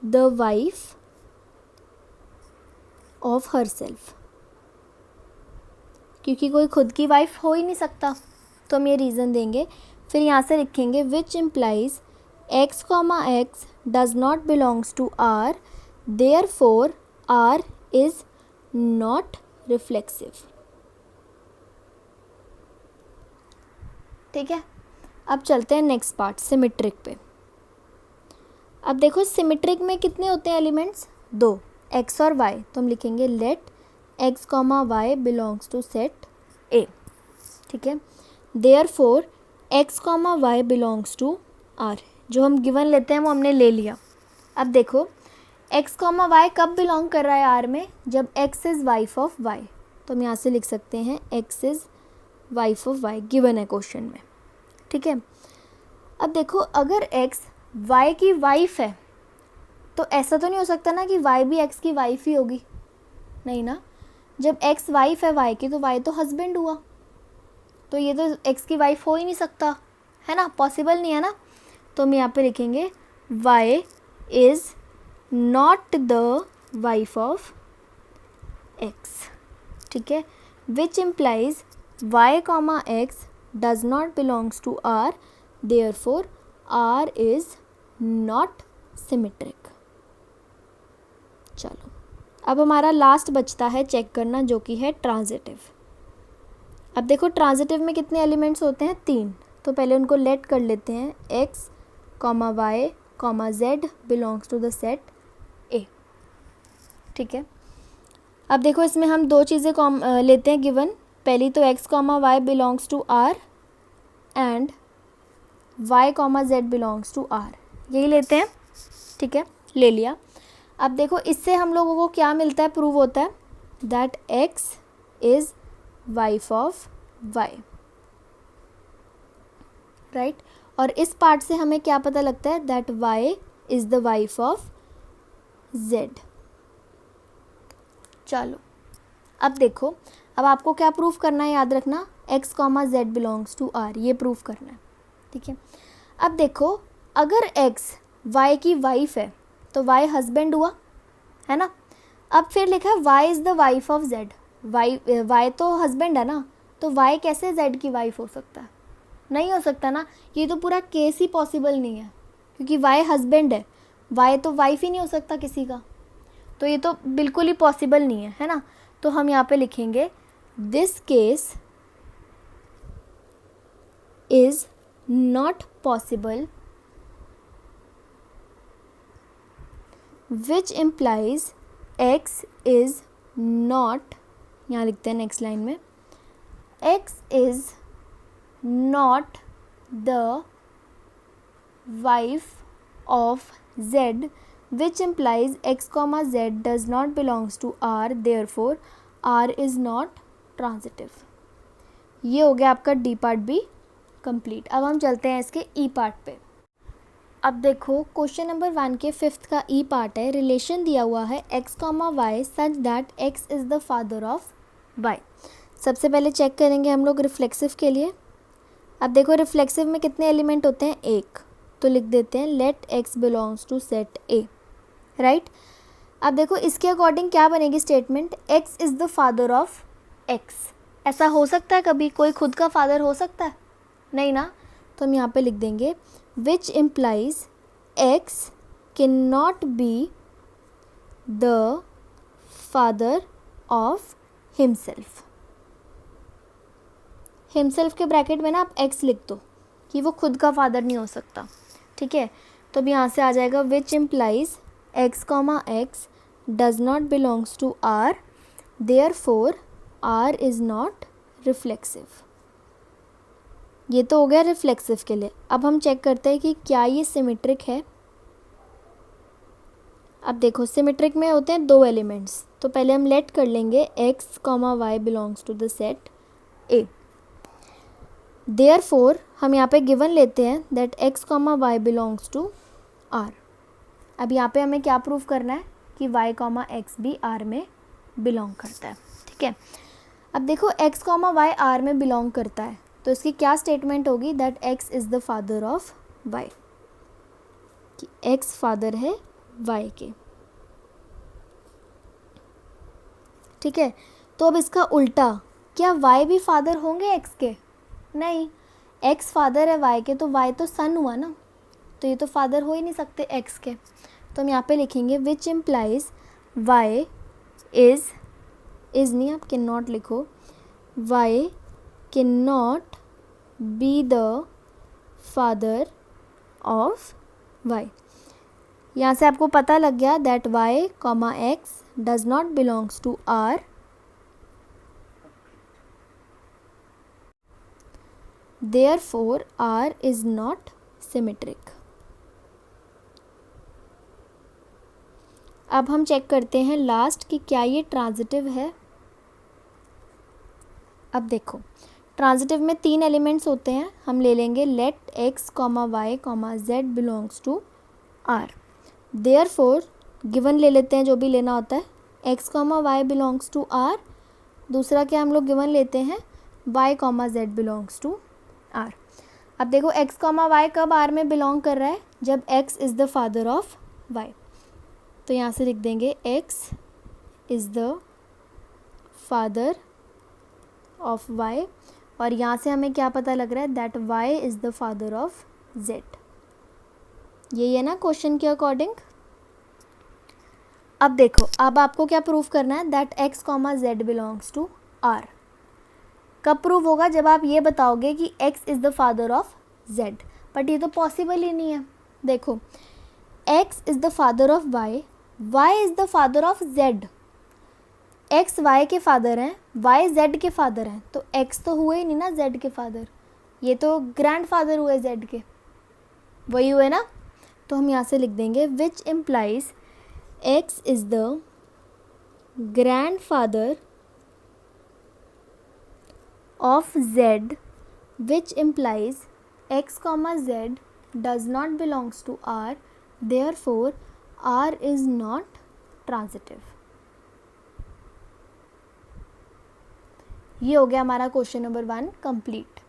the wife of herself, क्योंकि कोई खुद की वाइफ हो ही नहीं सकता. तो हम ये रीज़न देंगे. फिर यहाँ से लिखेंगे which implies x, does not belongs to r, therefore r is not reflexive. ठीक है. अब चलते हैं नेक्स्ट पार्ट, सिमेट्रिक पे. अब देखो सिमेट्रिक में कितने होते हैं एलिमेंट्स, 2, x और y. तो हम लिखेंगे let x, y belongs to set a. ठीक है. Therefore x, y belongs to r. जो हम गिवन लेते हैं वो हमने ले लिया. अब देखो x, y कब बिलोंग कर रहा है r में, जब x is wife of y. तो हम यहाँ से लिख सकते हैं x is wife of y, given है क्वेश्चन में. ठीक है. अब देखो अगर x y की वाइफ है, तो ऐसा तो नहीं हो सकता ना कि y भी x की वाइफ ही होगी, नहीं ना. जब x वाइफ है y की, तो y तो हस्बैंड हुआ, तो ये तो x की वाइफ हो ही नहीं सकता, है ना, पॉसिबल नहीं है ना. तो हम यहाँ पे लिखेंगे y is not the wife of x. ठीक है. Which implies y, x does not belongs to r, therefore r is not symmetric. चलो अब हमारा लास्ट बचता है चेक करना, जो कि है ट्रांजिटिव. अब देखो ट्रांजिटिव में कितने एलिमेंट्स होते हैं, 3. तो पहले उनको लेट कर लेते हैं, x, y, z belongs to the set a. ठीक है. अब देखो इसमें हम 2 चीज़ें लेते हैं गिवन. पहली तो x, y belongs to r and y, z belongs to r, यही लेते हैं. ठीक है, ले लिया. अब देखो इससे हम लोगों को क्या मिलता है, प्रूव होता है that x is wife of y. Right. और इस पार्ट से हमें क्या पता लगता है, that y is the wife of z. चलो अब देखो, अब आपको क्या प्रूफ करना है, याद रखना, x, z belongs to r, ये प्रूफ करना है. ठीक है. अब देखो अगर x y की वाइफ है, तो y हस्बैंड हुआ, है ना. अब फिर लिखा है y is the wife of z. y तो हस्बैंड है ना, तो y कैसे z की वाइफ हो सकता है, नहीं हो सकता ना. ये तो पूरा केस ही पॉसिबल नहीं है, क्योंकि y हस्बैंड है, y तो वाइफ ही नहीं हो सकता किसी का. तो ये तो बिल्कुल ही पॉसिबल नहीं है, है ना. तो हम यहाँ पे लिखेंगे this case is not possible which implies x is not, यहाँ लिखते हैं नेक्स्ट लाइन में, x is not the wife of z, which implies x comma z does not belongs to r, therefore r is not transitive। ये हो गया आपका D part भी complete. अब हम चलते हैं इसके ई पार्ट पे। अब देखो क्वेश्चन नंबर 1 के 5th का ई पार्ट है, रिलेशन दिया हुआ है x comma y such that x is the father of y। सबसे पहले चेक करेंगे हम लोग रिफ्लेक्सिव के लिए। अब देखो रिफ्लेक्सिव में कितने एलिमेंट होते हैं, एक, तो लिख देते हैं let x belongs to set A, right. अब देखो इसके अकॉर्डिंग क्या बनेगी statement, x is the father of x। ऐसा हो सकता है कभी कोई खुद का फादर हो सकता है, नहीं ना, तो हम यहाँ पे लिख देंगे विच implies x can not be the father of himself. Himself के ब्रैकेट में ना आप x लिख दो कि वो खुद का फादर नहीं हो सकता, ठीक है। तो अब यहाँ से आ जाएगा which implies x comma x does not belongs to r, therefore r is not reflexive. ये तो हो गया रिफ्लेक्सिव के लिए। अब हम चेक करते हैं कि क्या ये सिमेट्रिक है। अब देखो सिमेट्रिक में होते हैं दो एलिमेंट्स, तो पहले हम लेट कर लेंगे x comma y belongs to the set A। Therefore हम यहाँ पे गिवन लेते हैं that x comma y belongs to R। अब यहाँ पे हमें क्या प्रूव करना है कि y कॉमा एक्स भी R में बिलोंग करता है, ठीक है। अब देखो x कॉमा वाई R में बिलोंग करता है, तो इसकी क्या स्टेटमेंट होगी, that x is the father of y, कि x फादर है y के, ठीक है। तो अब इसका उल्टा, क्या y भी फादर होंगे x के, नहीं, x फादर है y के, तो y तो सन हुआ ना, तो ये तो फादर हो ही नहीं सकते x के। तो हम यहाँ पे लिखेंगे विच इम्प्लाइज y इज़ नहीं, आप कैन नॉट लिखो, y can not be the father of y। यहाँ से आपको पता लग गया that y comma x does not belongs to r, therefore r is not symmetric। अब हम चेक करते हैं लास्ट कि क्या ये ट्रांजिटिव है। अब देखो ट्रांजिटिव में 3 एलिमेंट्स होते हैं, हम ले लेंगे let x comma y comma z belongs to r। Therefore given ले लेते हैं जो भी लेना होता है, x comma y belongs to r, दूसरा क्या हम लोग गिवन लेते हैं y comma z belongs to r। अब देखो x कॉमा वाई कब r में बिलोंग कर रहा है, जब x is the father of y। तो यहाँ से लिख देंगे x is the father of y, और यहाँ से हमें क्या पता लग रहा है, that y is the father of z। यही है ना क्वेश्चन के अकॉर्डिंग। अब देखो अब आपको क्या प्रूफ करना है, that x comma z belongs to r। कब प्रूव होगा, जब आप ये बताओगे कि x is the father of z, but ये तो पॉसिबल ही नहीं है। देखो x is the father of y, y is the father of z, x y के फादर हैं, y z के फादर हैं, तो x तो हुए ही नहीं ना z के फादर, ये तो ग्रैंड फादर हुए z के, वही हुए ना। तो हम यहाँ से लिख देंगे विच implies x is the grand father of z, which implies x comma z does not belongs to r, therefore r is not transitive। ये हो गया हमारा क्वेश्चन नंबर 1 कंप्लीट।